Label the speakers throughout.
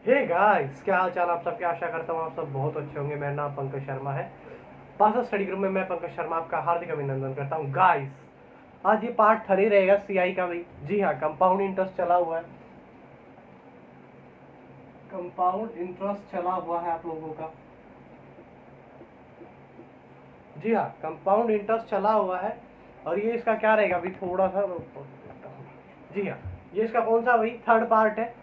Speaker 1: Hey guys, क्या हाल चाल आप सबके। आशा करता हूँ आप सब बहुत अच्छे होंगे। मेरा नाम पंकज शर्मा है। पासा स्टडी ग्रुप में मैं पंकज शर्मा आपका हार्दिक अभिनंदन करता हूँ। गाइस, आज ये पार्ट 3 रहेगा सीआई का भी। जी हाँ, कंपाउंड इंटरेस्ट चला हुआ है। कंपाउंड इंटरेस्ट चला हुआ है आप लोगों का। जी हाँ, कंपाउंड इंटरेस्ट चला हुआ है। और ये इसका क्या रहेगा अभी थोड़ा सा। जी हाँ, ये इसका कौन सा भाई थर्ड पार्ट है।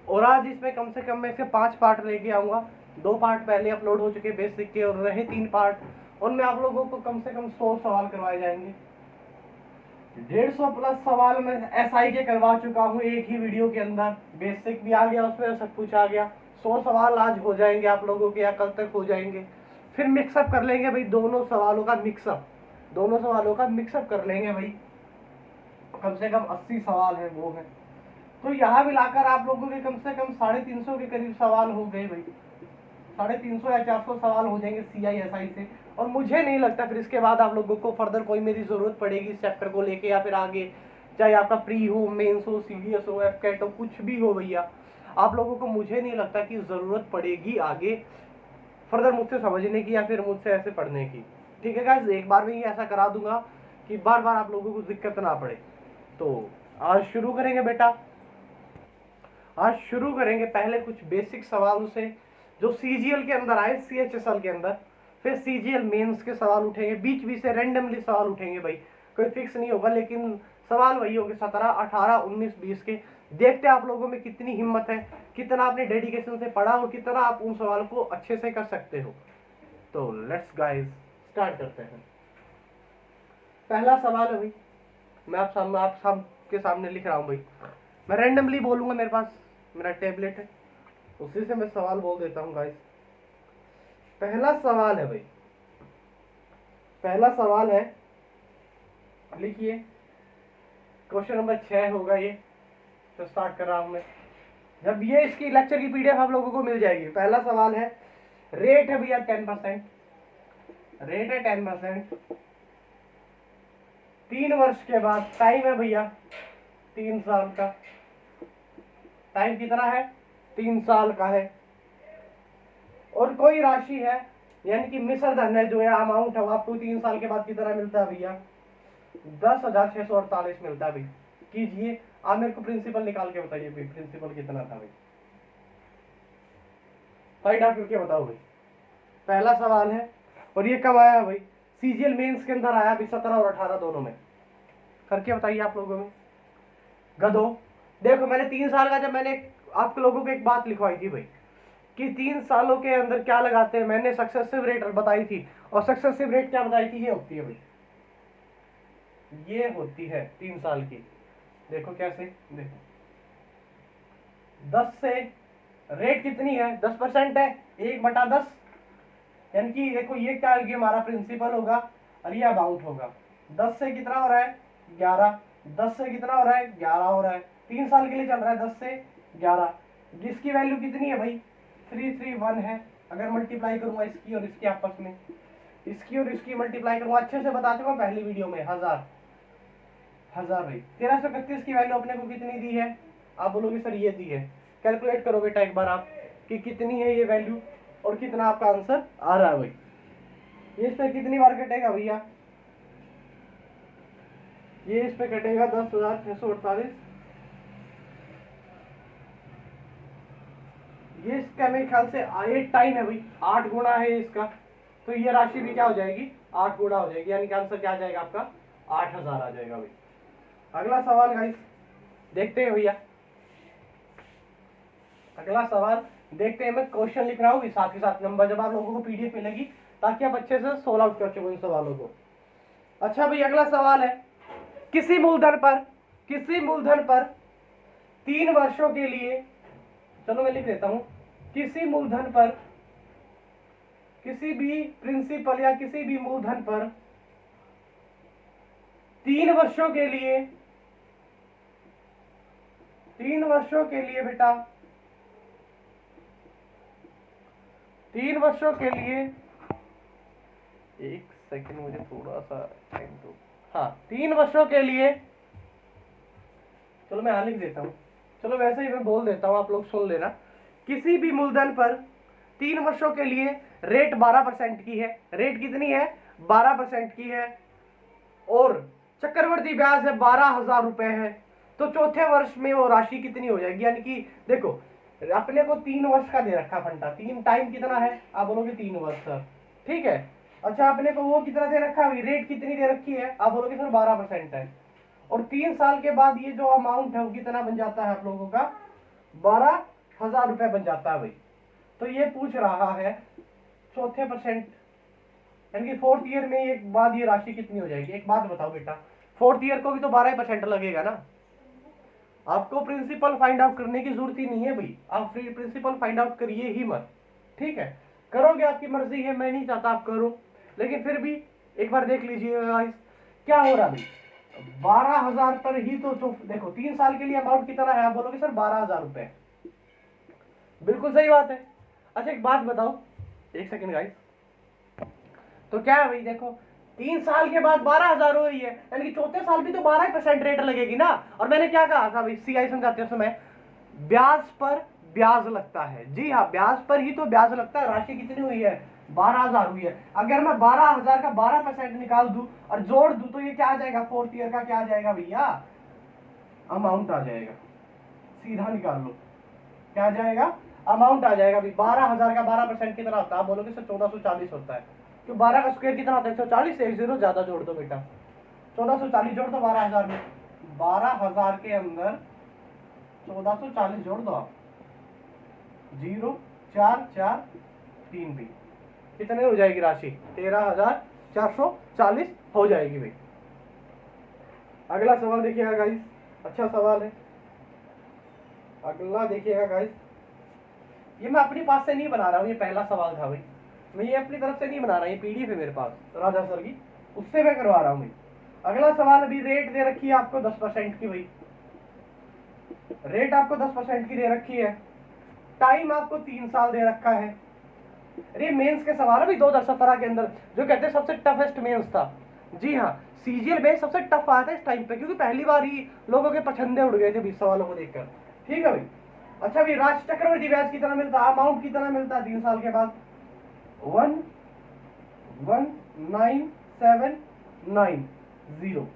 Speaker 1: और आज इसमें कम से कम मैं इसके 5 पार्ट लेके आऊँगा। 2 पार्ट पहले अपलोड हो चुके बेसिक के, और रहे 3 पार्ट। उनमें आप लोगों को कम से कम 100 सवाल करवाए जाएंगे। 150 प्लस सवाल मैं एसआई के करवा चुका हूँ एक ही वीडियो के अंदर। बेसिक भी आ गया, उसमें सब कुछ आ गया। 100 सवाल आज हो जाएंगे आप लोगों के, या कल तक हो जाएंगे। फिर मिक्सअप कर लेंगे भाई, दोनों सवालों का मिक्सअप कर लेंगे भाई। कम से कम 80 सवाल है वो है। तो यहाँ मिलाकर आप लोगों के कम से कम 350 के करीब सवाल हो गए भाई। 350 या 400 सवाल हो जाएंगे CISI से। और मुझे नहीं लगता फिर इसके बाद आप लोगों को फर्दर कोई मेरी जरूरत पड़ेगी इस चैप्टर को लेके, या फिर आगे चाहे आपका प्री हो, मेंस हो, CDS हो, FCAT हो, कुछ भी हो भैया। आप लोगों को मुझे नहीं लगता कि जरूरत पड़ेगी आगे फर्दर मुझसे समझने की, या फिर मुझसे ऐसे पढ़ने की। ठीक है गाइस, एक बार में ही ऐसा करा दूंगा कि बार बार आप लोगों को दिक्कत ना पड़े। तो आज शुरू करेंगे बेटा। आज शुरू करेंगे पहले कुछ बेसिक सवालों से जो CGL के अंदर आए, CHSL के अंदर। फिर CGL मेंस के सवाल उठेंगे, बीच बीच से रैंडमली सवाल उठेंगे भाई। कोई फिक्स नहीं होगा, लेकिन सवाल वही होंगे 17, 18, 19, 20 के। देखते हैं आप लोगों में कितनी हिम्मत है, कितना आपने डेडिकेशन से पढ़ा, और कितना आप उन सवालों को अच्छे से कर सकते हो। तो लेट्स गाइस स्टार्ट करते हैं। पहला सवाल है भाई, मैं आप सबके सामने लिख रहा हूँ भाई। मैं रैंडमली बोलूंगा, मेरे पास मेरा टेबलेट है, उसी से मैं सवाल बोल देता हूँ गाइस। पहला सवाल है भाई, पहला सवाल है, लिखिए। क्वेश्चन नंबर 6 होगा ये। तो स्टार्ट कर रहा हूं मैं। जब ये इसकी लेक्चर की PDF आप लोगों को मिल जाएगी। पहला सवाल है, रेट है भैया 10%। रेट है 10%। 3 वर्ष के बाद टाइम है भैया 3 साल का। टाइम कितना है? 3 साल का है। और कोई राशि है, यानी कि मिश्र धन है, जो है अमाउंट है, आपको 3 साल के बाद कितना मिलता है भैया? 10,648 मिलता है भाई। कीजिए, आप मेरे को प्रिंसिपल निकाल के बताइए भाई, प्रिंसिपल कितना था भाई? फाइंड आउट करके बताओ भाई। पहला सवाल है, और ये कब आया भाई? CGL मेंस के अंदर आया भाई, 17 और 18 दोनों में। करके बताइए आप लोगों में। गधो, देखो मैंने 3 साल का, जब मैंने आप लोगों को एक बात लिखवाई थी भाई कि 3 सालों के अंदर क्या लगाते हैं, मैंने सक्सेसिव रेट बताई थी। और सक्सेसिव रेट क्या बताई थी? ये होती है भाई, ये होती है 3 साल की। देखो कैसे, देखो 10 से रेट कितनी है? 10% है, 1/10। यानी कि देखो ये क्या होगी, हमारा प्रिंसिपल होगा और ये अमाउंट होगा। 10 से कितना हो रहा है? 11। 10 से कितना हो रहा है? 11 हो रहा है। 3 साल के लिए चल रहा है, 10 से 11। जिसकी वैल्यू कितनी है भाई? 331 है। अगर मल्टीप्लाई करूंगा इसकी और इसकी आपस में, इसकी और इसकी मल्टीप्लाई करूंगा, अच्छे से बता चुका पहली वीडियो में। 1000 भाई। 1331 की वैल्यू अपने को कितनी दी है? आप बोलोगे सर ये दी है। कैलकुलेट करो बेटा एक बार आप कि कितनी है ये वैल्यू, और कितना आपका आंसर आ रहा है भाई। ये इस पे कितनी बार कटेगा भैया? ये इस पे कटेगा 10,648। ये इसका मेरे ख्याल से 8 टाइम है भाई, 8 गुना है इसका। तो ये राशि भी क्या हो जाएगी? 8 गुना हो जाएगी। यानी कि आंसर क्या आ जाएगा आपका? 8,000 आ जाएगा भाई। अगला सवाल गाइस देखते हैं भैया। अगला सवाल देखते हैं। मैं क्वेश्चन लिख रहा हूँ साथ ही साथ नंबर, जब आप लोगों को PDF मिलेगी, ताकि आप अच्छे से सोल्व आउट कर सको इन सवालों को। अच्छा भाई, अगला सवाल है, किसी मूलधन पर 3 वर्षों के लिए, चलो मैं लिख देता हूं, किसी मूलधन पर, किसी भी प्रिंसिपल या किसी भी मूलधन पर 3 वर्षों के लिए, 3 वर्षों के लिए बेटा, 3 वर्षों के लिए, एक सेकंड मुझे थोड़ा सा टाइम दो। हाँ, 3 वर्षों के लिए, चलो मैं लिख देता हूँ। चलो वैसे ही मैं बोल देता हूँ, आप लोग सुन लेना किसी भी मूलधन पर 3 वर्षों के लिए रेट 12% की है। रेट कितनी है? 12% की है। और चक्रवर्ती ब्याज है 12,000 रुपए है। तो चौथे वर्ष में वो राशि कितनी हो जाएगी? यानी कि देखो अपने को 3 वर्ष का दे रखा फंडा, 3 टाइम कितना है? आप बोलोगे 3 वर्ष सर, ठीक है। अच्छा अपने को वो कितना दे रखा है? रेट कितनी दे रखी है? आप बोलोगे सर 12% है। और 3 साल के बाद ये जो अमाउंट है वो कितना बन जाता है आप लोगों का? 12,000 रुपए बन जाता है भाई। तो ये पूछ रहा है चौथे परसेंट, यानी कि 4th ईयर में एक बाद ये राशि कितनी हो जाएगी? एक बात बताओ बेटा, 4th ईयर को भी तो 12% लगेगा ना। आपको प्रिंसिपल फाइंड आउट करने की जरूरत ही नहीं है भाई, आप प्रिंसिपल फाइंड आउट करिए ही मत, ठीक है। करोगे आपकी मर्जी है, मैं नहीं चाहता आप करो, लेकिन फिर भी एक बार देख लीजिए गाइस क्या हो रहा है। 12,000 पर ही तो देखो 3 साल के लिए अमाउंट कितना है? आप बोलोगे सर 12,000 रुपए, बिल्कुल सही बात है। अच्छा एक बात बताओ, एक सेकंड गाइस, तो क्या है भाई देखो 3 साल के बाद 12,000 हो रही है, यानी कि चौथे साल भी तो 12% रेट लगेगी ना। और मैंने क्या कहा था भाई, सीआई समझाते समय ब्याज पर ब्याज लगता है। जी हाँ, ब्याज पर ही तो ब्याज लगता है। राशि कितनी हुई है? 12,000 हुई है। अगर मैं 12,000 का 12% निकाल दूं और जोड़ दूं तो ये क्या आ जाएगा? 4th ईयर का क्या आ जाएगा भैया? अमाउंट आ जाएगा, सीधा निकाल लो, क्या आ जाएगा? अमाउंट आ जाएगा भाई। 12,000 का 12% कितना होता है? आप बोलोगे सर 1440 होता है। तो 12 का स्क्वायर कितना होता है? 140 से 1 0 ज्यादा जोड़ दो बेटा, 1440 जोड़ दो 12,000 में, 12,000 के अंदर 1440 जोड़ दो आप, 0 4 4 3 भी कितने हो जाएगी राशि? 13,440 हो जाएगी भाई। अगला सवाल देखिएगा गाइस, अच्छा सवाल है। अगला देखिएगा गाइस, ये मैं अपनी पास से नहीं बना रहा हूँ, ये पहला सवाल था भाई, मैं ये अपनी तरफ से नहीं बना रहा, ये पीडीएफ है मेरे पास राजा सर की, उससे मैं करवा रहा हूँ भाई। अगला सवाल, अभी रेट दे रखी है आपको 10% की भाई, रेट आपको 10% की दे रखी है, टाइम आपको 3 साल दे रखा है। अरे मेंस के सवाल है भाई 2017 के अंदर, जो कहते हैं सबसे टफेस्ट मेंस था। जी हाँ, सीजीएल में सबसे टफ आया था इस टाइम पे, क्योंकि पहली बार ही लोगों के पछंदे उड़ गए थे 20 सवालों को देखकर, ठीक है भाई। अच्छा भाई, राज चक्रवर्ती ब्याज कितना मिलता है? अमाउंट कितना मिलता है 3 साल के बाद? 1,1,9,7,9,0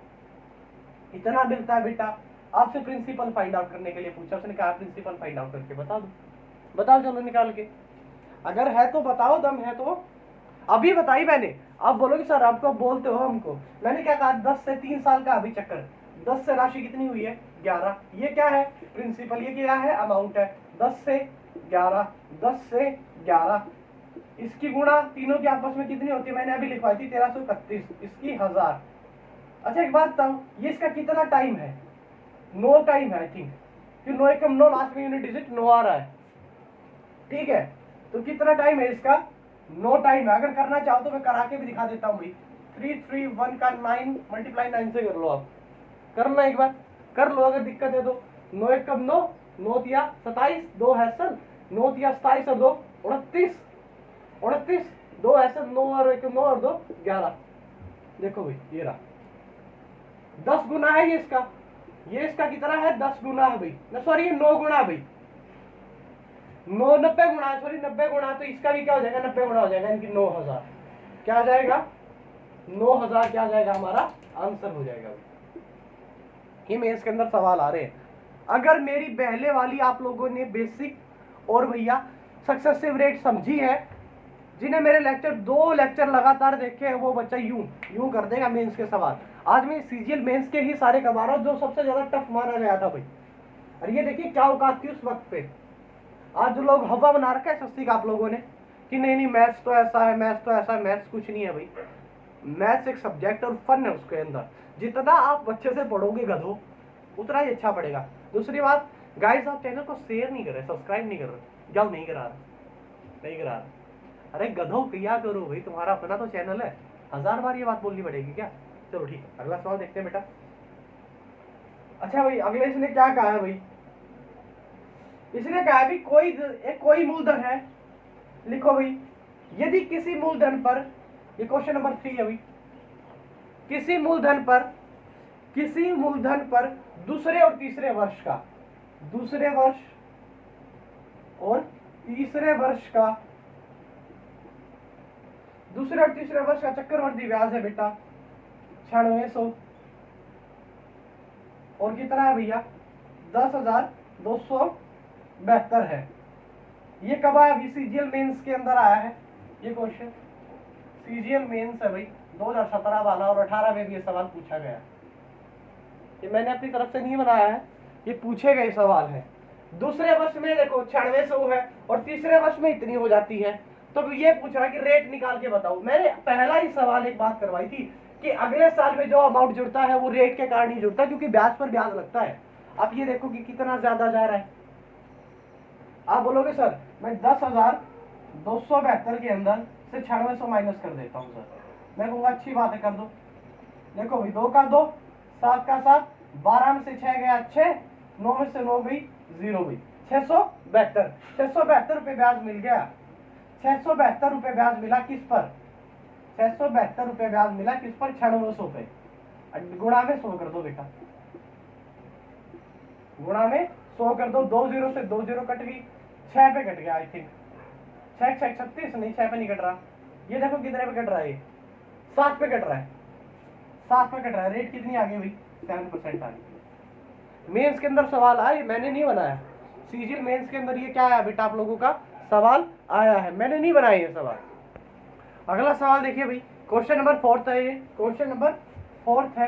Speaker 1: इतना मिलता है बेटा। आपसे प्रिंसिपल फाइंड आउट करने के लिए पूछा, उसने कहा प्रिंसिपल फाइंड आउट करके बता दो, बताओ चलो निकाल के, अगर है तो बताओ, दम है तो। अभी बताई मैंने, आप बोलोगे सर आपको बोलते हो हमको, मैंने क्या कहा? 10 से 3 साल का अभी चक्कर, 10 से राशि कितनी हुई है? 11। ये क्या है? प्रिंसिपल। ये क्या है? अमाउंट है। 10 से 11, 10 से 11, इसकी गुणा तीनों की आपस में कितनी होती है? मैंने अभी लिखवाई थी 1331, इसकी 1000। अच्छा एक बात बताओ, ये इसका कितना टाइम है? 9 टाइम है आई थिंक, फिर 9 एकम 9, लास्ट में यूनिट डिजिट 9 आ रहा है, ठीक है। तो कितना टाइम है इसका? 9 टाइम है। अगर करना चाहो तो मैं करा के भी दिखा देता हूँ भाई। 331 का 9 मल्टीप्लाई 9 से कर लो, आप करना एक बार कर लो, अगर दिक्कत है तो। 9 एकम 9, 9 तिया 27, 2 है सर, 9 तिया 27 और 2 29, 29, 2 है सर, 9 और 1 9 और 2 11। देखो भाई ये रहा, 10 गुना है ये इसका, ये इसका कितना है? 10 गुना है भाई, सॉरी ये 9 गुना है भाई, 90 गुना है, सॉरी 90 गुना, तो इसका भी क्या हो जाएगा? 90 गुना हो जाएगा, इनकी 9,000 क्या आ जाएगा? 9,000 क्या आ जाएगा? हमारा आंसर हो जाएगा। ये मेंस के अंदर सवाल आ रहे हैं। अगर मेरी पहले वाली आप लोगों ने बेसिक और भैया सक्सेसिव रेट समझी है, जिन्हें मेरे लेक्चर 2 लेक्चर लगातार देखे हैं, वो बच्चा यूं कर देगा मेंस के सवाल। आज मैं सीजीएल मेंस के ही सारे करवा रहा हूँ, जो सबसे ज्यादा टफ माना गया था भाई। और ये देखिए क्या औकात थी उस वक्त पे। आज जो लोग हवा बना रखा है सस्ती का आप लोगों ने कि नहीं मैथ्स तो ऐसा है, मैथ्स तो ऐसा है, मैथ्स कुछ नहीं है भाई। मैथ्स एक सब्जेक्ट और फन है उसके अंदर, जितना आप अच्छे से पढ़ोगे गधो उतना ही अच्छा पड़ेगा। दूसरी बात गाइस, आप चैनल को शेयर नहीं कर रहे, सब्सक्राइब नहीं कर रहे, जाओ नहीं करा रहा। अरे गधो क्या करो भाई, तुम्हारा अपना तो चैनल है, 1000 बार ये बात बोलनी पड़ेगी क्या? चलो ठीक है, अगला सवाल देखते हैं बेटा। अच्छा भाई अगले इसने क्या कहा है भाई, इसने कहा है कोई मूलधन है, लिखो भाई, यदि किसी मूलधन पर, ये क्वेश्चन नंबर 3 है भाई, किसी मूलधन पर दूसरे और तीसरे वर्ष का, दूसरे वर्ष और तीसरे वर्ष का, दूसरे और तीसरे वर्ष का चक्रवर्ती ब्याज है बेटा 9600 और कितना है भैया 10,272 है। ये कब आया अभी सीजीएल मेंस के अंदर आया है ये क्वेश्चन, सीजीएल मेंस है भाई 2017 वाला और 18 में भी ये सवाल पूछा गया। ये मैंने अपनी तरफ से नहीं बनाया है, ये पूछे गए सवाल है। दूसरे वर्ष में देखो 9600 है और तीसरे वर्ष में इतनी हो जाती है, तो ये पूछ रहा कि रेट निकाल के बताओ। मैंने पहला ही सवाल एक बात करवाई थी कि अगले साल में जो अमाउंट जुड़ता है वो रेट के कारण ही जुड़ता है, क्योंकि ब्याज पर ब्याज लगता है। आप ये देखो कि कितना ज्यादा जा रहा है। आप बोलोगे सर मैं 10,272 के अंदर से 9600 माइनस कर देता हूँ सर, मैं कहूँगा अच्छी बात है कर दो। देखो भाई 2 का 2, 7 का 7, 12 में से 6 गया 6, 9 में से 9 गई 0 गई 672 रुपए ब्याज मिल गया। 672 रुपए ब्याज मिला किस पर, 672 रुपए ब्याज मिला किस पर 9600 पे। गुणा में 100 कर दो बेटा, गुणा में 100 कर दो, 2 0 से 2 0 कट गई, 6 पे कट गया आई थिंक, 6 6 36 नहीं 6 पे नहीं कट रहा। ये देखो कितने पे कट रहा है, ये 7 पे कट रहा है, 7 पे कट रहा है। रेट कितनी आ गई भाई 7% आ गई। मेंस के अंदर सवाल आए, मैंने नहीं बनाया। सीजीएल मेंस के अंदर ये क्या आया बेटा आप लोगों का सवाल आया है, मैंने नहीं बनाया ये सवाल। अगला सवाल देखिए भाई, क्वेश्चन नंबर 4 है, ये क्वेश्चन नंबर 4 है।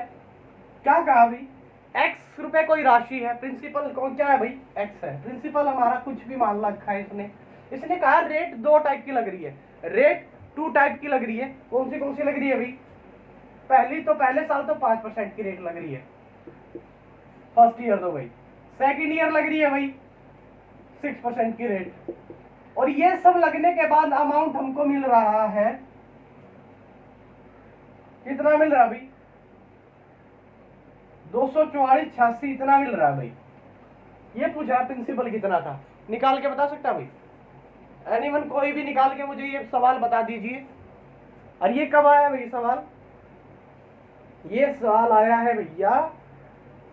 Speaker 1: क्या कहा भाई, x रुपए कोई राशि है, प्रिंसिपल कौन क्या है भाई x है, प्रिंसिपल हमारा कुछ भी मान रखा है इसने कहा रेट 2 टाइप की लग रही है, रेट 2 टाइप की लग रही है। कौन सी लग रही है भाई, पहली तो पहले साल तो 5% की रेट लग रही है फर्स्ट ईयर तो भाई, सेकंड ईयर लग रही है भाई 6% की रेट, और ये सब लगने के बाद अमाउंट हमको मिल रहा है कितना मिल रहा भाई 244.86 इतना मिल रहा है भाई। ये पूछा प्रिंसिपल कितना था, निकाल के बता सकता भाई एनीवन, कोई भी निकाल के मुझे ये सवाल बता दीजिए। और ये कब आया भाई सवाल, ये सवाल आया है भैया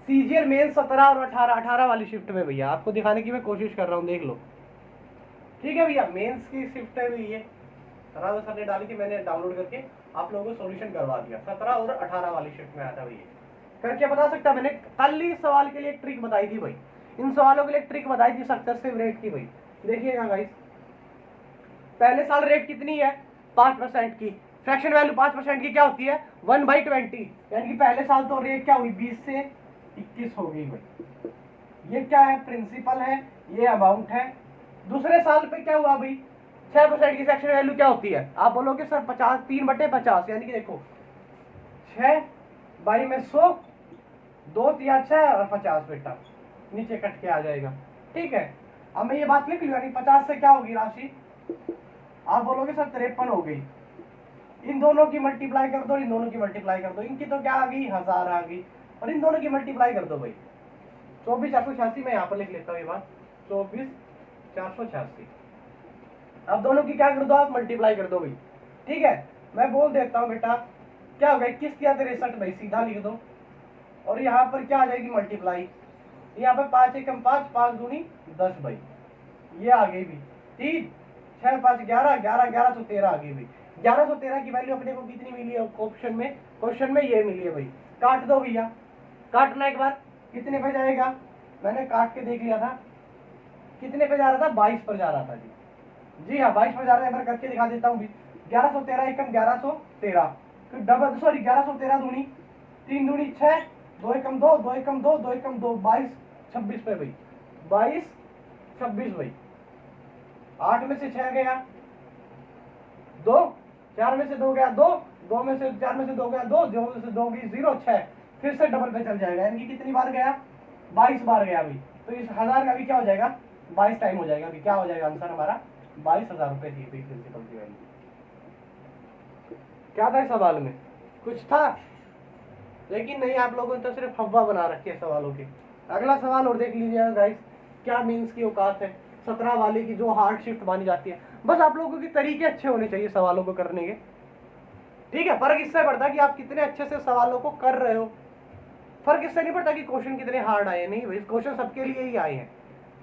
Speaker 1: सीजीएल मेन 17 और 18 वाली शिफ्ट में भैया, आपको दिखाने की मैं कोशिश कर रहा हूँ, देख लो। ठीक है भैया, मेंस की शिफ्ट है भैया, राजा सर ने डाली थी, मैंने डाउनलोड करके आप लोगों को सॉल्यूशन करवा दिया। 17 और 18 वाली शिफ्ट में आया था भैया, करके बता सकता। मैंने कल ही सवाल के लिए एक ट्रिक बताई थी भाई, इन सवालों के लिए एक ट्रिक बताई थी सक्सेसिव रेट की भाई। देखिएगा गाइस, पहले साल रेट कितनी है 5% की, फ्रैक्शन वैल्यू 5% की क्या होती है 1/20, यानी कि पहले साल तो रेट क्या हुई 20 से 21 हो गई भाई। ये क्या है प्रिंसिपल है, ये अमाउंट है। दूसरे साल पे क्या हुआ भाई 6% की सेक्शन वैल्यू क्या होती है, आप बोलोगे सर 50 3/50, यानी कि देखो 6 बाई में 100, 2 तिया 6 और 50 बेटा नीचे कट के आ जाएगा। ठीक है, अब मैं ये बात लिख लूँ, यानी 50 से क्या होगी राशि, आप बोलोगे सर 53 हो गई। इन दोनों की मल्टीप्लाई कर दो, इन दोनों की मल्टीप्लाई कर दो, इनकी तो क्या आ गई 1000 आ गई, और इन दोनों की मल्टीप्लाई कर दो भाई 24,486। मैं यहाँ पर लिख लेता हूँ ये बात 24,486। अब दोनों की क्या कर दो आप मल्टीप्लाई कर दो भाई। ठीक है, मैं बोल देता हूँ बेटा क्या हो गया 21 या 63 भाई, सीधा लिख दो, और यहाँ पर क्या आ जाएगी मल्टीप्लाई, यहाँ पर 5 एकम 5, 5 दूनी 10 भाई, ये आ गई भी। ठीक, 6 5 11, 11 1113 आ गई भाई। 1113 की वैल्यू अपने को कितनी मिली है क्वेश्चन में ये मिली है भाई। काट दो भैया, काटना एक बार, कितने पे जाएगा, मैंने काट के देख लिया था कितने पे जा रहा था 22 पर जा रहा था जी हाँ 22 पर जा रहा है। मैं करके दिखा देता हूँ भी, 1113 एकम 1113, फिर डबल सॉरी 1113 दूनी 3 दूनी 6, 2 एकम 2, 2 एकम 2, 2 एकम 2, 22 26 पे भाई, 22 26 भाई। 8 में से 6 गया 2, 4 में से 2 गया 2, 2 में से 4 में से 2 गया 2, 2 में से 2 गई 0, 6, फिर से डबल पे चल जाएगा, यानी कि कितनी बार गया 22 बार गया अभी। तो इस 1000 का भी क्या हो जाएगा 22 टाइम हो जाएगा अभी। क्या हो जाएगा आंसर हमारा 22,000 रुपए थी प्रिंसिपल की वैल्यू। क्या था सवाल में, कुछ था, लेकिन नहीं, आप लोगों ने तो सिर्फ हवा बना रखी है सवालों की। अगला सवाल और देख लीजिएगा गाइस, क्या मीन्स की औकात है 17 वाले की जो हार्ड शिफ्ट मानी जाती है। बस आप लोगों के तरीके अच्छे होने चाहिए सवालों को करने के। ठीक है, फर्क इससे पड़ता है कि आप कितने अच्छे से सवालों को कर रहे हो, फर्क इससे नहीं पड़ता कि क्वेश्चन कितने हार्ड आए। नहीं भाई, क्वेश्चन सबके लिए ही आए हैं,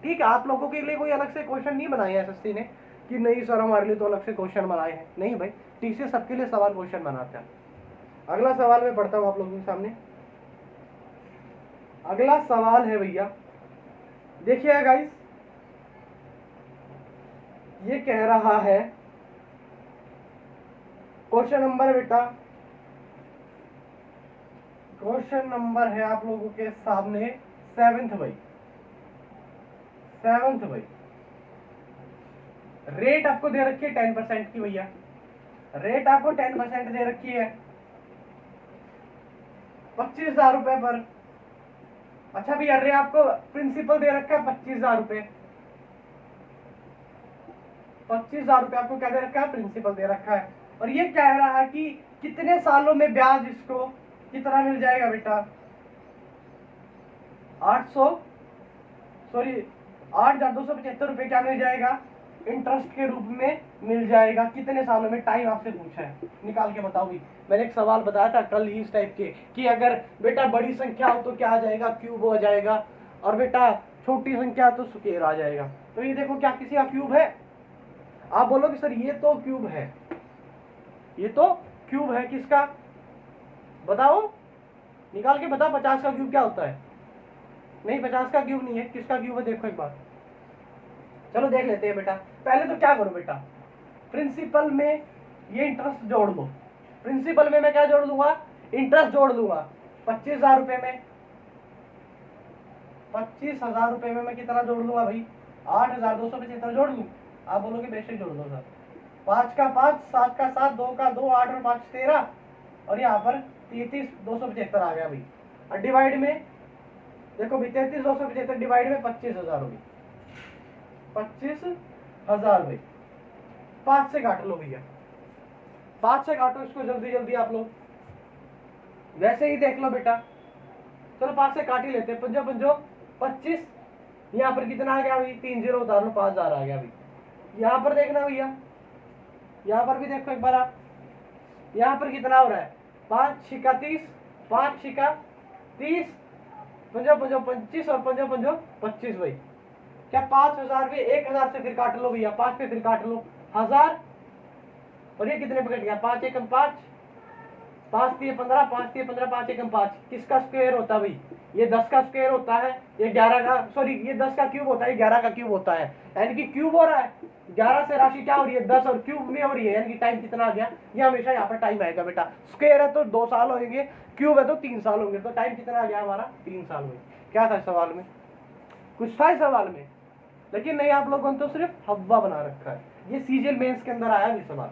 Speaker 1: ठीक है, आप लोगों के लिए कोई अलग से क्वेश्चन नहीं बनाए है एसएससी ने कि नहीं सर हमारे लिए तो अलग से क्वेश्चन बनाए हैं, नहीं भाई, टीसीएस सबके लिए सवाल क्वेश्चन बनाते हैं। अगला सवाल मैं पढ़ता हूँ आप लोगों के सामने। अगला सवाल है भैया, देखिए गाइस, ये कह रहा है क्वेश्चन नंबर बेटा, क्वेश्चन नंबर है आप लोगों के सामने 7th भाई, 7th भाई। रेट आपको दे रखी है 10% की भैया, रेट आपको 10% दे रखी है 25,000 रुपए पर। अच्छा भैया, रेट आपको प्रिंसिपल दे रखा है 25,000 रुपए, 25,000 रुपए आपको क्या दे रखा है, प्रिंसिपल दे रखा है। और ये कह रहा है कि कितने सालों में ब्याज इसको कितना मिल जाएगा बेटा, 8,275 रुपए क्या मिल जाएगा, इंटरेस्ट के रूप में मिल जाएगा। कितने सालों में, टाइम आपसे पूछा है, निकाल के बताओ भी। मैंने एक सवाल बताया था कल इस टाइप के कि अगर बेटा बड़ी संख्या हो तो क्या आ जाएगा, क्यूब हो जाएगा, और बेटा छोटी संख्या तो स्क्वायर आ जाएगा। तो ये देखो, क्या किसी का क्यूब है? आप बोलोगे सर ये तो क्यूब है, ये तो क्यूब है, किसका बताओ, निकाल के बताओ। 50 का क्यूब क्या होता है? नहीं, 50 का क्यूब नहीं है, किसका क्यूब है देखो एक बार, चलो देख लेते हैं बेटा। पहले तो क्या करो बेटा, प्रिंसिपल में ये इंटरेस्ट जोड़ दो। प्रिंसिपल में मैं क्या जोड़ दूंगा, इंटरेस्ट जोड़ दूंगा। 25,000 रुपए में, 25,000 रुपए में मैं कितना जोड़ दूंगा भाई, 8,275 जोड़ लूं। आप बोलोगे बेशक जोड़ दो सर, 5 का 5, 7 का 7, 2 का 2, 8 और 5 13, और यहाँ पर 33,275 आ गया भाई। और डिवाइड में देखो भाई, 33,275 डिवाइड में 25,000 होगी, 25,000 भाई। 5 से काट लो भैया, 5 से काटो इसको जल्दी जल्दी आप लोग, वैसे ही देख लो बेटा। चलो 5 से काट ही लेते हैं, 5 5 25, यहाँ पर कितना आ गया भाई, 3 0 उतार लो, 5,000 आ गया भाई। यहाँ पर देखना भैया, यहाँ पर भी देखो एक बार आप, यहाँ पर कितना हो रहा है, 5 छिका 30, 5 छिका 30, 5 5 25 और 5 5 25 भाई। क्या 5,000 भी 1,000 से फिर काट लो भैया, 5 पे फिर काट लो 1,000, और ये कितने पे कट गया, 5 एकम 5, 5 3 15, 5 3 15, 5 एकम 5, किसका स्क्वायर होता है भाई, ये 10 का स्क्वायर होता है, ये 11 का, सॉरी ये 10 का क्यूब होता है, 11 का क्यूब होता है, यानी कि क्यूब हो रहा है 11 से राशि क्या हो रही है 10, और क्यूब में हो रही है, यानी कि टाइम कितना आ गया, ये हमेशा यहाँ पर टाइम आएगा बेटा। स्क्वायर है तो 2 साल होंगे, क्यूब है तो 3 साल होंगे, तो टाइम कितना आ गया हमारा, 3 साल में। क्या था सवाल में, कुछ था सवाल में, लेकिन नहीं, आप लोगों ने तो सिर्फ हवा बना रखा है। ये सीजीएल मेंस के अंदर आया भी सवाल।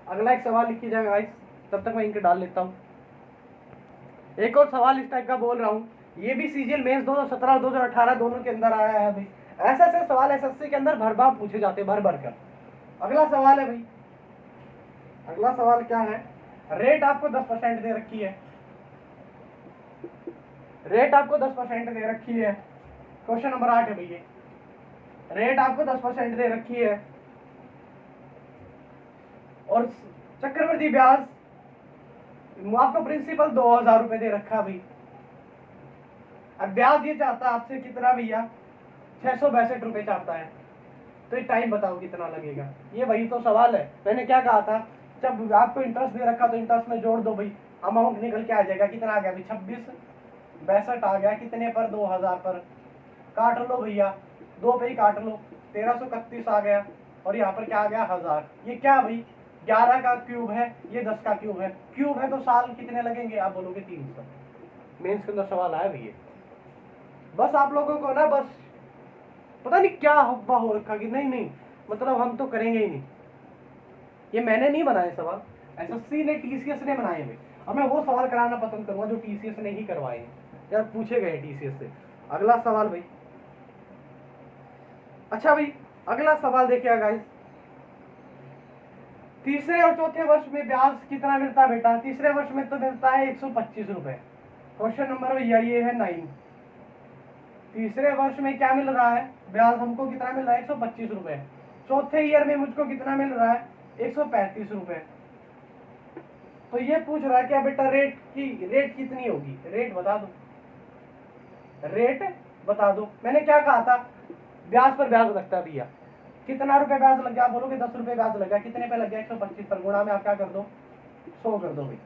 Speaker 1: अगला एक सवाल लिखिए जाएगा गाइस, तब तक मैं इनके डाल लेता हूँ। एक और सवाल इस टाइप का बोल रहा हूँ, ये भी सीजीएल मेंस 2017 और 2018 दोनों के अंदर आया है भाई। ऐसे ऐसे सवाल एसएससी के अंदर भर भर पूछे जाते हैं, भर भर कर। अगला सवाल है भाई, अगला सवाल क्या है, रेट आपको 10% दे रखी है, रेट आपको 10% दे रखी है। क्वेश्चन नंबर 8 है भैया, रेट आपको 10% दे रखी है, और चक्रवृद्धि ब्याज आपको प्रिंसिपल 2,000 रुपए दे रखा भाई। अब ब्याज ये चाहता है आपसे कितना भैया, 662 रुपए चाहता है। तो ये टाइम बताओ कितना लगेगा, ये वही तो सवाल है। मैंने क्या कहा था, जब आपको इंटरेस्ट दे रखा तो इंटरेस्ट में जोड़ दो भाई, अमाउंट निकल के आ जाएगा। कितना आ गया भाई, 2662 आ गया, कितने पर, 2,000 पर। काट लो भैया, 2 पे ही काट लो, 1331 आ गया, और यहाँ पर क्या आ गया, 1000। ये क्या भाई, 11 का क्यूब है, ये 10 का क्यूब है। क्यूब है तो साल कितने लगेंगे, आप बोलोगे 300। मेंस के अंदर सवाल आया भैया। बस आप लोगों को ना, बस पता नहीं क्या हवा हो रखा कि नहीं नहीं मतलब हम तो करेंगे ही नहीं। ये मैंने नहीं बनाए सवाल, एसएससी ने, टीसीएस ने बनाए हैं। और मैं वो सवाल कराना पसंद करूंगा जो टीसीएस ने ही करवाए हैं या पूछे गए टीसीएस से। अगला सवाल भाई, अच्छा भाई अगला सवाल देखिएगा गाइस, तीसरे और चौथे वर्ष में ब्याज कितना मिलता है बेटा। तीसरे वर्ष में तो मिलता है 125 रुपए। क्वेश्चन नंबर भैया ये है 9। तीसरे वर्ष में क्या मिल रहा है ब्याज, हमको कितना मिल रहा है, 125 रुपए। चौथे ईयर में मुझको कितना मिल रहा है, 135 रुपए। तो ये पूछ रहा है क्या बेटा, रेट कितनी होगी, रेट बता दो। रेट बता दो। मैंने क्या कहा था, ब्याज पर ब्याज लगता है भैया। कितना रुपए ब्याज लग गया, आप बोलोगे 10 रुपए ब्याज लग गया, कितने पे लग गया, 125 पर, गुणा में आप क्या कर दो, 100 कर दो भाई।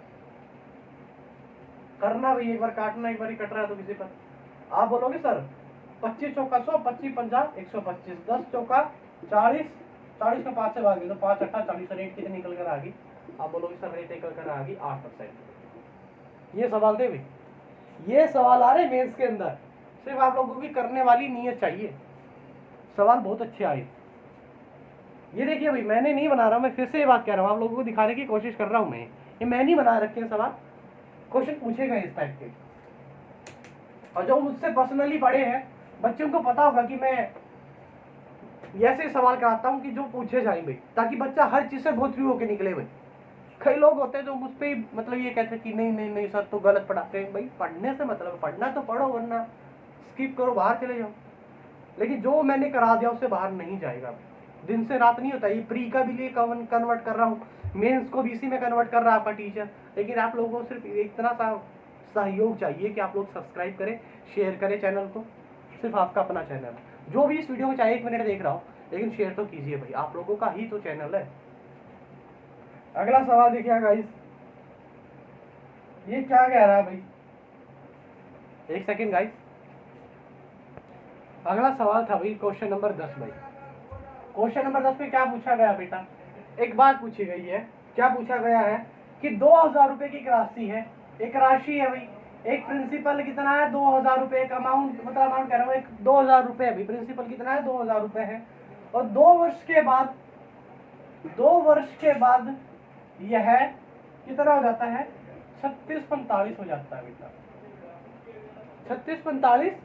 Speaker 1: करना भाई, एक बार काटना, एक बार ही कट रहा है तो किसी पर। आप बोलोगे सर 25 चौका 100, 25 पंजा 125, 10 चौका 40, 40 को 5 से भाग दो, 5 8 40, रेट कितनी निकल कर आ गई, आप बोलोगे सर रेट निकल कर आ गई 8%। ये सवाल थे भाई, ये सवाल आ रहे मेंस के अंदर, सिर्फ आप लोगों की करने वाली नीयत चाहिए। सवाल बहुत अच्छे आए। ये देखिए भाई, मैंने नहीं बना रहा, मैं फिर से ये बात कह रहा हूँ, आप लोगों को दिखाने की कोशिश कर रहा हूँ मैं, ये मैं नहीं बना रखे हैं सवाल, क्वेश्चन पूछे गए इस टाइप के। और जो मुझसे पर्सनली बड़े हैं, बच्चों को पता होगा कि मैं ऐसे सवाल कराता हूँ कि जो पूछे जाए भाई, ताकि बच्चा हर चीज से बहुत फ्री होकर निकले भाई। कई लोग होते हैं जो मुझ पे मतलब ये कहते हैं कि नहीं नहीं नहीं सर तो गलत पढ़ाते हैं। भाई पढ़ने से मतलब, पढ़ना तो पढ़ो, वरना स्किप करो, बाहर चले जाओ। लेकिन जो मैंने करा दिया उससे बाहर नहीं जाएगा, दिन से रात नहीं होता। ये प्री का भी लिए कन्वर्ट कर रहा हूँ, मेंस को भी इसी में कन्वर्ट कर रहा है आपका टीचर। लेकिन आप लोगों को सिर्फ इतना सा सहयोग चाहिए कि आप लोग सब्सक्राइब करें, शेयर करें चैनल को। सिर्फ आपका अपना चैनल है, जो भी इस वीडियो को चाहे 1 मिनट देख रहा हो, लेकिन शेयर तो कीजिए भाई, आप लोगों का ही तो चैनल है। अगला सवाल देखिए गाइस, ये क्या कह रहा है भाई, एक सेकंड गाइस। अगला सवाल था भाई क्वेश्चन नंबर 10 भाई। क्वेश्चन नंबर 10 में क्या पूछा गया बेटा, एक बात पूछी गई है, क्या पूछा गया है कि 2000 रुपए की एक राशि है, एक राशि है भाई, एक प्रिंसिपल कितना है 2000 रुपए, एक अमाउंट, मतलब अमाउंट कह रहा हूँ, एक 2000 रुपए है भाई, प्रिंसिपल कितना है 2000 रुपए है, और 2 वर्ष के बाद, 2 वर्ष के बाद यह कितना हो जाता है, 3645 हो जाता है बेटा, 3645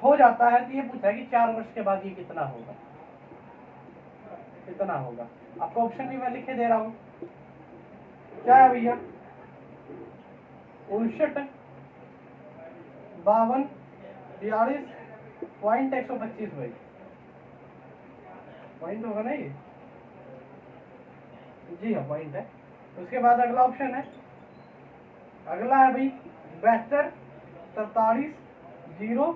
Speaker 1: हो जाता है। तो ये पूछा है कि 4 वर्ष के बाद ये कितना होगा, कितना होगा। आपको ऑप्शन भी मैं लिखे दे रहा हूं, क्या है भैया, 59, 52, 42, पॉइंट 125 भाई, पॉइंट होगा ना ये, जी हाँ पॉइंट है। उसके बाद अगला ऑप्शन है, अगला है भाई 72, 43, 0,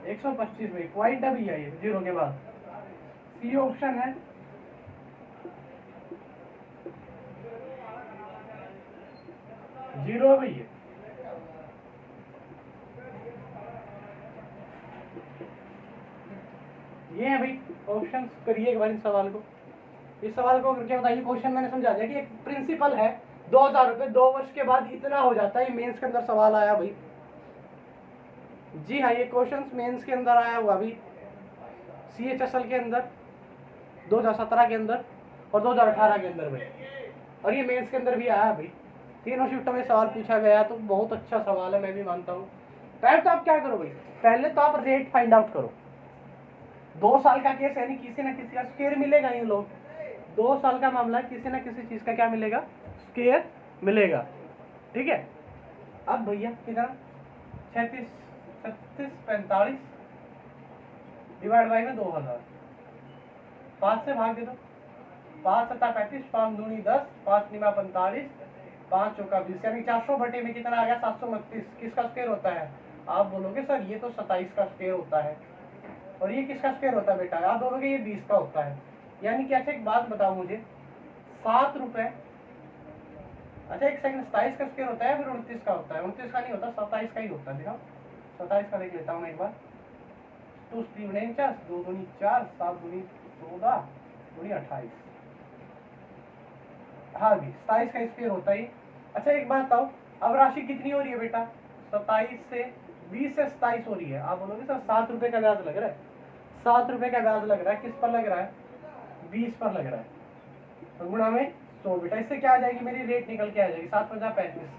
Speaker 1: 125 भाई, पॉइंट है भैया ये जीरो के बाद। सी ऑप्शन है, जीरो है भैया। ये है भाई ऑप्शन, करिए एक बार इस सवाल को, इस सवाल को करके बताइए। क्वेश्चन मैंने समझा दिया कि एक प्रिंसिपल है 2000 रुपए, 2 वर्ष के बाद इतना हो जाता है। ये मेंस के अंदर सवाल आया भाई, जी हाँ, ये क्वेश्चन मेंस के अंदर आया हुआ अभी, CHSL के अंदर 2017 के अंदर और 2018 के अंदर भाई, और ये मेंस के अंदर भी आया भाई। तीनों शिफ्टों में सवाल पूछा गया, तो बहुत अच्छा सवाल है, मैं भी मानता हूँ। पहले तो आप क्या करो भाई, पहले तो आप रेट फाइंड आउट करो। 2 साल का केस है, किसी ना किसी का स्केयर मिलेगा। ये लोग 2 साल का मामला है, किसी ना किसी चीज का क्या मिलेगा, स्केयर मिलेगा, ठीक है। अब भैया कितना, 36, 36, 45 डिवाइड बाई में 2000, 5 से भाग दे दो, 5 7 35, 5 दूनी 10, 5 निमा 45, 5 चौका 20, यानी 400 बटे में कितना आ गया, 729। किसका स्क्वायर होता है, आप बोलोगे सर ये तो 27 का स्क्वायर होता है, और ये किसका स्क्वायर होता है बेटा, आप बोलोगे ये 20 का होता है। यानी कि अच्छा एक बात बताओ मुझे, 7 रुपए, अच्छा एक सेकंड, 27 का स्क्वायर होता है फिर 29 का होता है, 29 का नहीं होता, 27 का ही होता है। देखो 27 का देख लेता हूँ मैं एक बार, तो 3 बने 49, 2 दूनी 4, 7 दूनी 14, दूनी 28, हाँ जी 27 का स्क्वायर होता है। अच्छा एक बात बताओ, अब राशि कितनी हो रही है बेटा, 27 से 20 से 27 हो रही है। आप बोलोगे सर 7 रुपए का ब्याज लग रहा है, 7 रुपए का ब्याज लग रहा है, किस पर लग रहा है, 20 पर लग रहा है, तो गुणा में 100 बेटा। इससे क्या आ जाएगी मेरी रेट निकल के आ जाएगी, 7 50 35,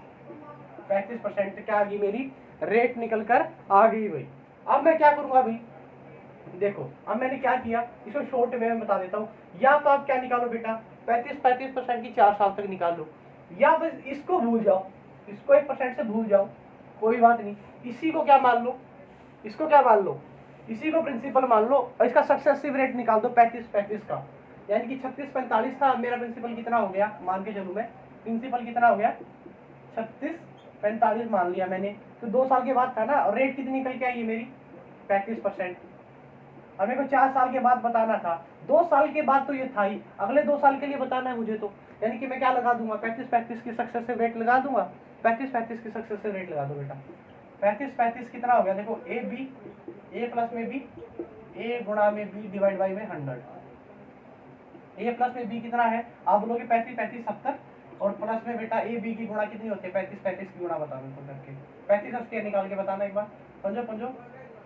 Speaker 1: 35% क्या आ गई मेरी रेट निकल कर आ गई भाई। अब मैं क्या करूंगा भाई, देखो अब मैंने क्या किया, इसको शॉर्ट में मैं बता देता हूँ। या तो आप क्या निकालो बेटा, 35% की 4 साल तक निकाल लो, या बस इसको भूल जाओ, इसको 1% से भूल जाओ, कोई बात नहीं। इसी को क्या मान लो, इसको क्या मान लो, इसी को प्रिंसिपल मान लो, और इसका सक्सेसिव रेट निकाल दो 35 का, यानी कि 36 45 था, मेरा प्रिंसिपल कितना हो गया, मान के चलूँ मैं, प्रिंसिपल कितना हो गया 36 45 मान लिया मैंने, तो 2 साल के बाद था ना, और रेट कितनी निकल के आई है मेरी 35%। अब मेरे को 4 साल के बाद बताना था, 2 साल के बाद तो ये था ही, अगले 2 साल के लिए बताना है मुझे। तो यानी कि मैं क्या लगा दूंगा, 35-35 की सक्सेसिव रेट लगा दूंगा, 35-35 की सक्सेसिव रेट लगा दो बेटा। 35-35 कितना हो गया देखो, ए बी, ए प्लस में बी, ए गुणा में बी डिवाइड बाई में 100। ए प्लस में बी कितना है, आप बोलोगे 35-35 70, और प्लस में बेटा ए बी की गुणा कितनी होती है, 35-35 की गुणा बताओ मेरे को करके, 35 का स्क्वायर निकाल के बताना एक बार, समझो।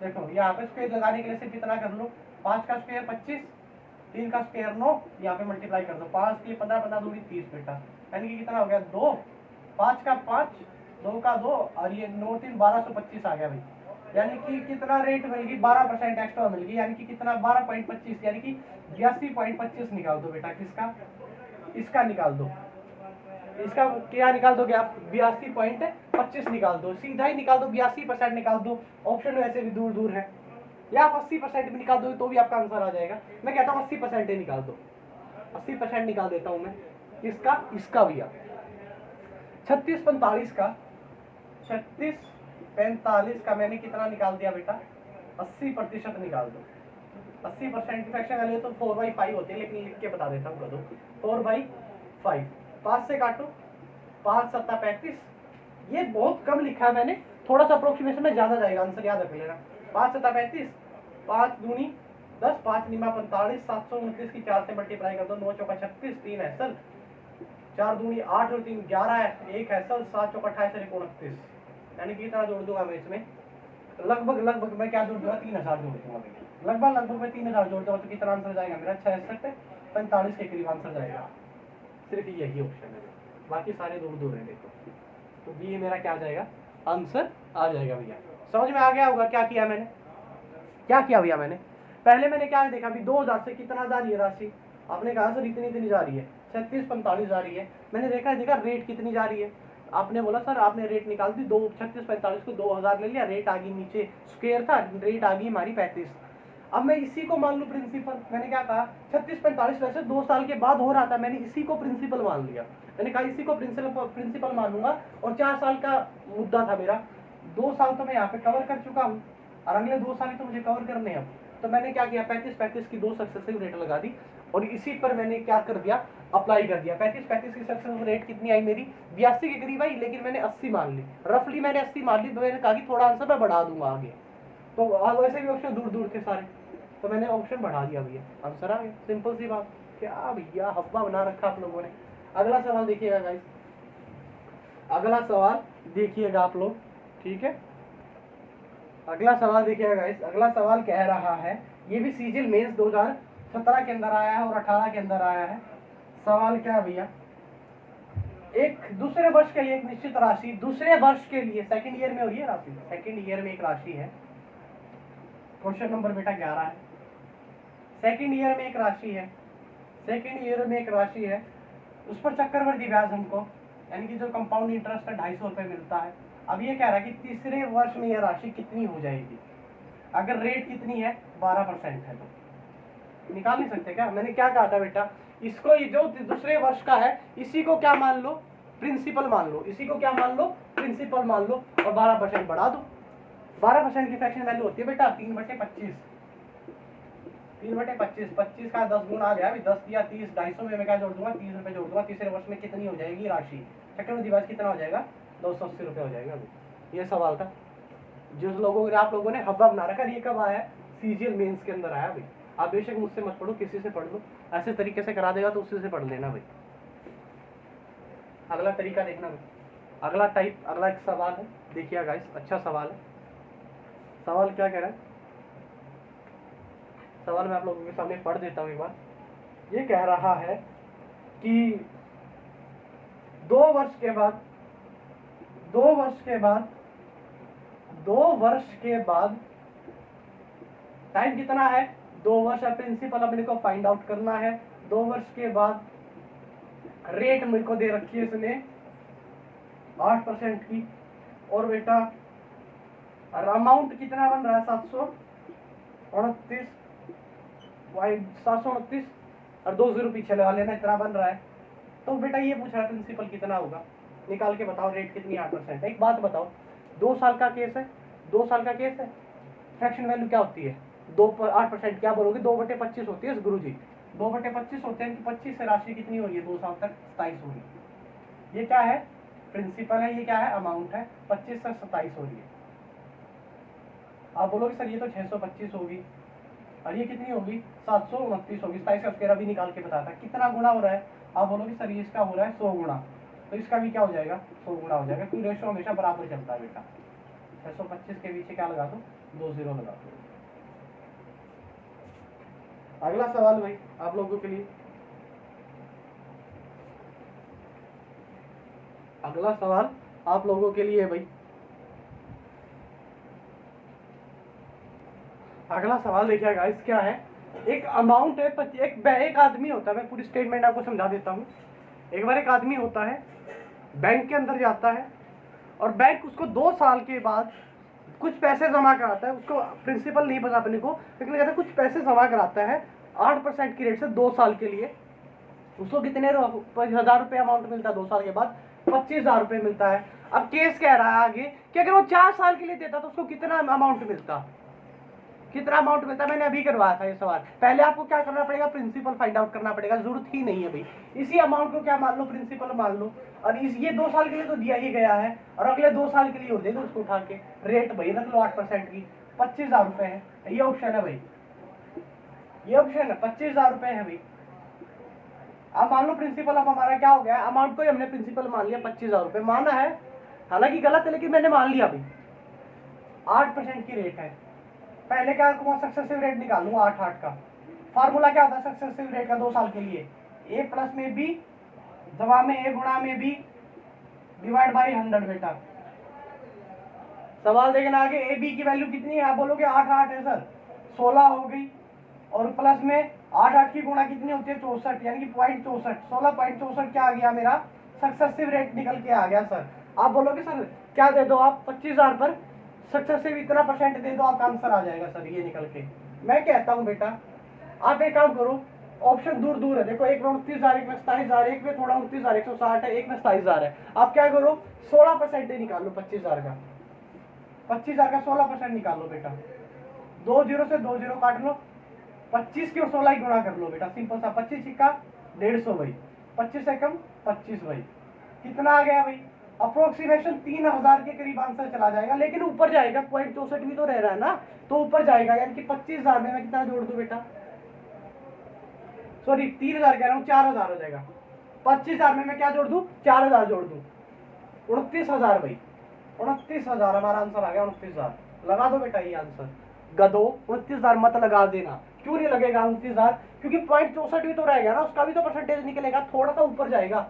Speaker 1: देखो यहाँ पे स्क्वायर लगाने के लिए सिर्फ इतना कर लो, 5 का स्क्वायर 25, 3 का स्क्वायर 9, यहाँ पे मल्टीप्लाई कर दो, 5 की 15, 15 दूनी 30 बेटा, यानी कि कितना हो गया 2, 5 का 5, 2 का 2, और ये 9 3 1225 आ गया भाई। यानी कि कितना रेट मिल गई, 12% एक्स्ट्रा मिल गई, यानी कि कितना 12.25, यानी कि 82.25 निकाल दो बेटा। किसका, इसका निकाल दो, इसका क्या निकाल दोगे आप, 82.25 निकाल दो, सीधा ही निकाल दो, 82% निकाल दो। ऑप्शन वैसे भी दूर दूर है, या आप 80% भी निकाल दो तो भी आपका आंसर आ जाएगा। मैं कहता हूँ 80% ही निकाल दो, 80% निकाल देता हूँ मैं। इसका, इसका भैया 36-45 का, 36-45 का मैंने कितना निकाल दिया बेटा, 80% निकाल दो। 80% की फ्रैक्शन वैल्यू तो 4/5 होती है, लेकिन लिख के बता देता हूँ, 4/5, 5 से काटो, 5 7 35, ये बहुत कम लिखा है मैंने, थोड़ा सा अप्रोक्सीमेशन में ज्यादा जाएगा, आंसर याद रख लेना। 5 7 35, 5 दूनी 10, 5 निमा 45, 729 की 4 से मल्टीप्लाई कर दो, 9 चौका 36, 3 है सल, 4 दूनी 8 और 3 11 है, 1 है सल, 7 चौका 28 और 29, यानी कि इतना जोड़ दूंगा मैं इसमें, लगभग मैं क्या जोड़ दूंगा, 3000 जोड़ दूंगा, लगभग मैं 3000 जोड़ दूंगा, तो कितना आंसर जाएगा मेरा, 66-45 के करीब आंसर जाएगा। सिर्फ यही ऑप्शन है, बाकी सारे दूर दूर है देखो, तो बी मेरा क्या आ जाएगा, आंसर आ जाएगा भैया। समझ में आ गया होगा क्या किया मैंने, क्या किया भैया मैंने। पहले मैंने क्या देखा, अभी 2000 से कितना जा रही है राशि, आपने कहा सर इतनी जा रही है, 36-45 जा रही है। मैंने देखा रेट कितनी जा रही है, आपने बोला सर आपने रेट निकाल दी, 36-45 को 2000 ले लिया, रेट आ गई नीचे, स्क्वायर था, रेट आ गई हमारी 35। अब मैं इसी को मान लूं प्रिंसिपल, मैंने क्या कहा 36-45 वैसे 2 साल के बाद हो रहा था, मैंने इसी को प्रिंसिपल मान लिया, मैंने कहा इसी को प्रिंसिपल मानूंगा, और 4 साल का मुद्दा था मेरा, 2 साल तो मैं यहाँ पे कवर कर चुका हूँ, और अगले 2 साल तो मुझे कवर करने हैं। तो मैंने क्या किया, 35-35 की 2 सक्सेसिव रेट लगा दी, और इसी पर मैंने क्या कर दिया, अप्लाई कर दिया। 35-35 की सक्सेसिव रेट कितनी आई मेरी, 82 के करीब आई, लेकिन मैंने 80 मान ली, रफली मैंने 80 मान ली, तो मैंने कहा कि थोड़ा आंसर मैं बढ़ा दूंगा आगे, तो वैसे भी ऑप्शन दूर दूर थे सारे, तो मैंने ऑप्शन बढ़ा दिया भैया, आंसर आ गया, सिंपल सी बात। क्या भैया हब्बा बना रखा आप लोगों ने। अगला सवाल देखिएगा गाइस, अगला सवाल देखिएगा आप लोग, ठीक है, अगला सवाल देखिएगा गाइस। अगला सवाल कह रहा है, ये भी सीजीएल मेंस 2017 के अंदर आया है और 18 के अंदर आया है। सवाल क्या है भैया, एक दूसरे वर्ष के लिए एक निश्चित राशि, दूसरे वर्ष के लिए सेकंड ईयर में हो रही है राशि, सेकंड ईयर में एक राशि है, क्वेश्चन नंबर बेटा 11 है, सेकंड ईयर में एक राशि है, सेकंड ईयर में एक राशि है, उस पर चक्रवृद्धि ब्याज हमको, यानी कि जो कंपाउंड इंटरेस्ट है 250 रुपये मिलता है। अब ये कह रहा है कि तीसरे वर्ष में यह राशि कितनी हो जाएगी, अगर रेट कितनी है 12% है, तो निकाल नहीं सकते क्या। मैंने क्या कहा था बेटा, इसको जो दूसरे वर्ष का है इसी को क्या मान लो, प्रिंसिपल मान लो, इसी को क्या मान लो, प्रिंसिपल मान लो, और 12% बढ़ा दो। 12% की फ्रैक्शन वैल्यू होती है बेटा 3/25, 3/25, 25 का 10 गुना आ गया, अभी 10 दिया 30, 250 में मैं क्या जोड़ दूंगा, 30 रुपये जोड़ दूंगा। तीसरे वर्ष में कितनी हो जाएगी राशि, चक्रवृद्धि ब्याज कितना हो जाएगा, 280 रुपये हो जाएगा। अभी ये सवाल था, जिस लोगों ने आप लोगों ने हब्बा बना रखा, ये कब आया, सीजीएल मेंस के अंदर आया भाई। आप बेशक मुझसे मत पढ़ो, किसी से पढ़ लो, ऐसे तरीके से करा देगा तो उसी से पढ़ लेना भाई। अगला तरीका देखना भाई, अगला टाइप, अगला एक सवाल है, देखिए गाइस, अच्छा सवाल है। सवाल क्या कह रहा है, सवाल मैं आप लोगों के सामने पढ़ देता हूँ एक बार। ये कह रहा है कि 2 वर्ष के बाद 2 वर्ष के बाद टाइम कितना है, 2 वर्ष है, प्रिंसिपल अपने को फाइंड आउट करना है। 2 वर्ष के बाद रेट मेरे को दे रखी है इसने 8% की, और बेटा अमाउंट कितना बन रहा है 729, 729 और 2 जीरो पीछे लगा लेना, इतना बन रहा है। तो बेटा ये पूछ रहा है प्रिंसिपल कितना होगा, निकाल के बताओ, रेट कितनी 8%। एक बात बताओ, 2 साल का केस है, 2 साल का केस है, फ्रैक्शन वैल्यू क्या होती है 8%, क्या बोलोगे 2/25 होती है गुरु जी, 2/25 होते हैं कि 25 से राशि कितनी हो रही है 2 साल तक 27 हो रही है। ये क्या है प्रिंसिपल है, ये क्या है अमाउंट है, 25 से 27 हो रही है। आप बोलोगे सर ये तो 625 होगी और ये कितनी होगी 729 होगी, 27 का स्क्वायर अभी निकाल के बताता कितना गुना हो रहा है। आप बोलोगे सर ये इसका हो रहा है 100 गुना, तो इसका भी क्या हो जाएगा 100 गुना हो जाएगा, क्योंकि रेशो हमेशा बराबर चलता है बेटा। 625 के पीछे क्या लगा दो 2 0 लगा दो। अगला सवाल भाई आप लोगों के लिए, अगला सवाल आप लोगों के लिए भाई, अगला सवाल देखिए गाइस क्या है, एक अमाउंट है, एक आदमी होता है, मैं पूरी स्टेटमेंट आपको समझा देता हूँ। एक बार एक आदमी होता है बैंक के अंदर जाता है और बैंक उसको 2 साल के बाद कुछ पैसे जमा कराता है, उसको प्रिंसिपल नहीं पता अपने को, लेकिन कहते हैं कुछ पैसे जमा कराता है 8% की रेट से 2 साल के लिए। उसको कितने 1000 रुपये अमाउंट मिलता है 2 साल के बाद 25,000 रुपये मिलता है। अब केस कह रहा है आगे कि अगर वो 4 साल के लिए देता तो उसको कितना अमाउंट मिलता, कितना अमाउंट मिलता है। मैंने अभी करवाया था ये सवाल। पहले आपको क्या करना पड़ेगा प्रिंसिपल फाइंड आउट करना पड़ेगा, जरूरत ही नहीं है भाई, इसी अमाउंट को क्या मान लो प्रिंसिपल मान लो, और इस ये 2 साल के लिए तो दिया ही गया है और अगले 2 साल के लिए और दे दो उसको उठा के, रेट भाई रख लो 8% की, 25,000 रुपए है, ये ऑप्शन है भाई, ये ऑप्शन है 25,000 रुपए है भाई। अब मान लो प्रिंसिपल, अब हमारा क्या हो गया, अमाउंट को ही हमने प्रिंसिपल मान लिया 25,000 रुपए माना है, हालांकि गलत है लेकिन मैंने मान लिया भाई। 8% की रेट है, पहले क्या करूंगा सक्सेसिव रेट निकाल लूंगा 8 का। फार्मूला क्या होता है सक्सेसिव रेट का 2 साल के लिए, ए प्लस में बी दवा में ए गुणा में बी डिवाइड बाई 100 बेटा। सवाल देखना आगे, ए बी की वैल्यू कितनी है, आप बोलोगे 8 है सर, 16 हो गई, और प्लस में 8 की गुणा कितनी होती है 64, यानी कि 0.64, 16.64 क्या आ गया मेरा सक्सेसिव रेट निकल के आ गया सर। आप बोलोगे सर क्या दे दो आप 25,000 पर सक्सेसिव इतना परसेंट दे दो, आपका आंसर आ जाएगा सर ये निकल के। मैं कहता हूँ बेटा आप एक काम करो, ऑप्शन दूर दूर है, देखो एक में 29,000, एक में 27,000, एक में थोड़ा 29,160 है, एक में 27,000 है। आप क्या करो 16% निकाल लो 25,000 का, 25,000 का 16% निकाल लो बेटा, 2 0 से 2 0 काट लो, 25 की और 16 की गुणा कर लो बेटा, सिंपल सा 25 का 150 भाई, 25 से कम 25 भाई, कितना आ गया भाई अप्रोक्सीमेशन 3,000 के करीब आंसर चला जाएगा, लेकिन ऊपर जाएगा 0.64 भी तो रह रहा है ना, तो ऊपर जाएगा, यानी कि 25,000 में मैं कितना जोड़ दूं बेटा, सॉरी 3,000 कह रहा हूँ 4,000 हो जाएगा, 25,000 में मैं क्या जोड़ दूं 4,000 जोड़ दूं, 29,000 भाई, 29,000 हमारा आंसर आ गया 29,000। लगा दो बेटा ये आंसर, गदो 29,000 मत लगा देना, क्यों नहीं लगेगा 29,000, क्योंकि 0.64 भी तो रहेगा ना, उसका भी तो परसेंटेज निकलेगा, थोड़ा सा ऊपर जाएगा,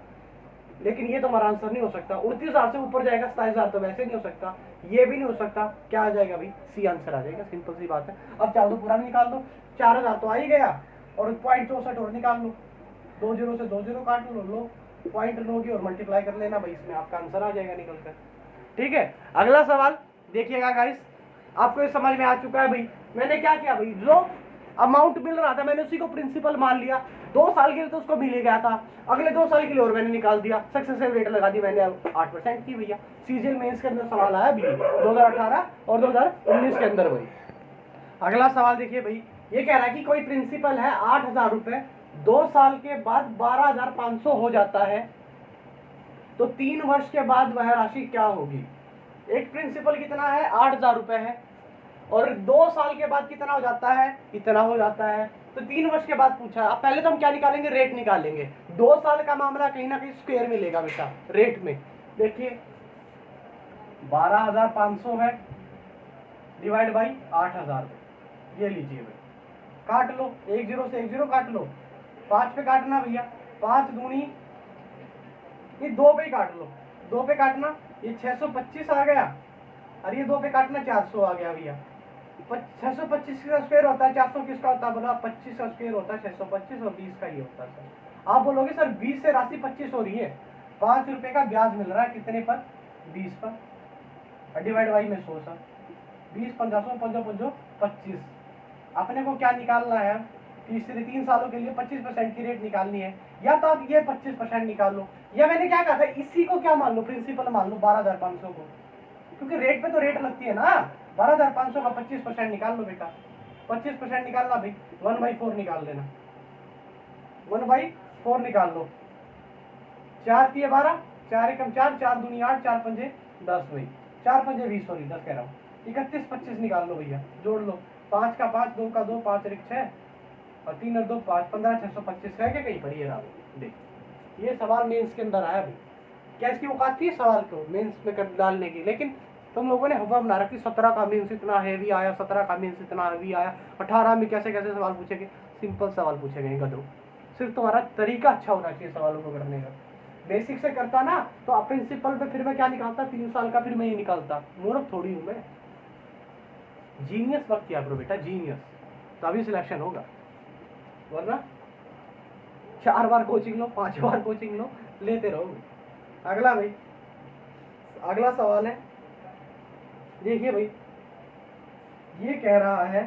Speaker 1: लेकिन ये तो हमारा आंसर नहीं हो सकता। 29,000 से ऊपर जाएगा 27,000 तो वैसे नहीं हो सकता, ये भी नहीं हो सकता, क्या आ जाएगा भाई सी आंसर आ जाएगा, सिंपल सी बात है। अब चाहो तो पूरा निकाल दो, 4,000 तो आ ही गया और 0.64 और निकाल लो, 2 0 से 2 0 काट लो, पॉइंट लोगे और मल्टीप्लाई कर लेना भाई, इसमें आपका आंसर आ जाएगा निकल कर। ठीक है अगला सवाल देखिएगा गाइस, आपको ये समझ में आ चुका है भाई, मैंने क्या किया भाई, जो अमाउंट मिल रहा था मैंने उसी को प्रिंसिपल मान लिया, 2 साल के लिए तो उसको मिल गया था, अगले 2 साल के लिए और मैंने निकाल दिया, सक्सेसिव रेट लगा दी मैंने 8% की भैया। सीजीएल मेंस के अंदर सवाल आया भी 2018 और 2019 के अंदर भाई। अगला सवाल देखिए भाई, ये कह रहा है कि कोई प्रिंसिपल है 8,000 रुपए, 2 साल के बाद 12,500 हो जाता है, तो 3 वर्ष के बाद वह राशि क्या होगी। एक प्रिंसिपल कितना है 8,000 रुपए है, और 2 साल के बाद कितना हो जाता है, इतना हो जाता है, तो 3 वर्ष के बाद पूछा है। अब पहले तो हम क्या निकालेंगे, रेट निकालेंगे, 2 साल का मामला कहीं ना कहीं स्क्वायर मिलेगा बेटा रेट में। देखिए 12,500 है डिवाइड बाई 8,000, ये लीजिए भाई, काट लो, 1 0 से 1 0 काट लो, 5 पे काटना भैया, 5 दूनी ये 2 पे काट लो, 2 पे काटना, ये 625 आ गया, और ये 2 पे काटना 400 आ गया भैया। 625 का स्क्वायर होता है, 400 किसका होता है बोला, 25 का स्क्वायर होता है 625, और 20 का ये होता है सर। आप बोलोगे सर 20 से राशि 25 हो रही है, 5 रुपए का ब्याज मिल रहा है, कितने पर 20 पर, और डिवाइड बाई में 100 सर, 20 1500 5 25। अपने को क्या निकालना है, तीसरे 3 सालों के लिए 25% की रेट निकालनी है, या तो आप ये 25% निकाल लो, या मैंने क्या कहा था इसी को क्या मान लो प्रिंसिपल मान लो 12,500 को, क्योंकि रेट पे तो रेट लगती है ना, 12,500 का 25% निकाल लो बेटा, 25% निकालना भाई, 1/4 निकाल लेना, 1/4 निकाल लो। 4 3 12, 4 एकम 4, 4 दूनी 8, 4 पंजे 10 भाई, 4 पंजे 20, सॉरी 10 कह रहा हूँ। 31 25 निकाल लो भैया, जोड़ लो, 5 का 5, 2 का 2, 5 और 1 6 और 3 और 2 5, 15,625 है क्या कहीं पर? ये रहा देख, ये सवाल मेंस के अंदर आया भाई। क्या इसकी औकात थी सवाल को मेंस में कर डालने की? लेकिन तुम लोगों ने हवा बना रखी, 17 का मीन्स इतना हैवी आया, 17 का मीन्स इतना हैवी आया, 18 में कैसे कैसे सवाल पूछेंगे, सिंपल सवाल पूछेंगे गधों। सिर्फ तुम्हारा तरीका अच्छा होना चाहिए सवालों को करने का। बेसिक से करता ना तो प्रिंसिपल पे फिर मैं क्या निकालता, 3 साल का फिर मैं ये निकालता, मूर्ख थोड़ी हूँ मैं। जीनियस वक्त किया करो बेटा, जीनियस, तभी सिलेक्शन होगा, वरना 4 बार कोचिंग लो, 5 बार कोचिंग लो, लेते रहोगे। अगला भाई, अगला सवाल है, देखिए भाई, ये कह रहा है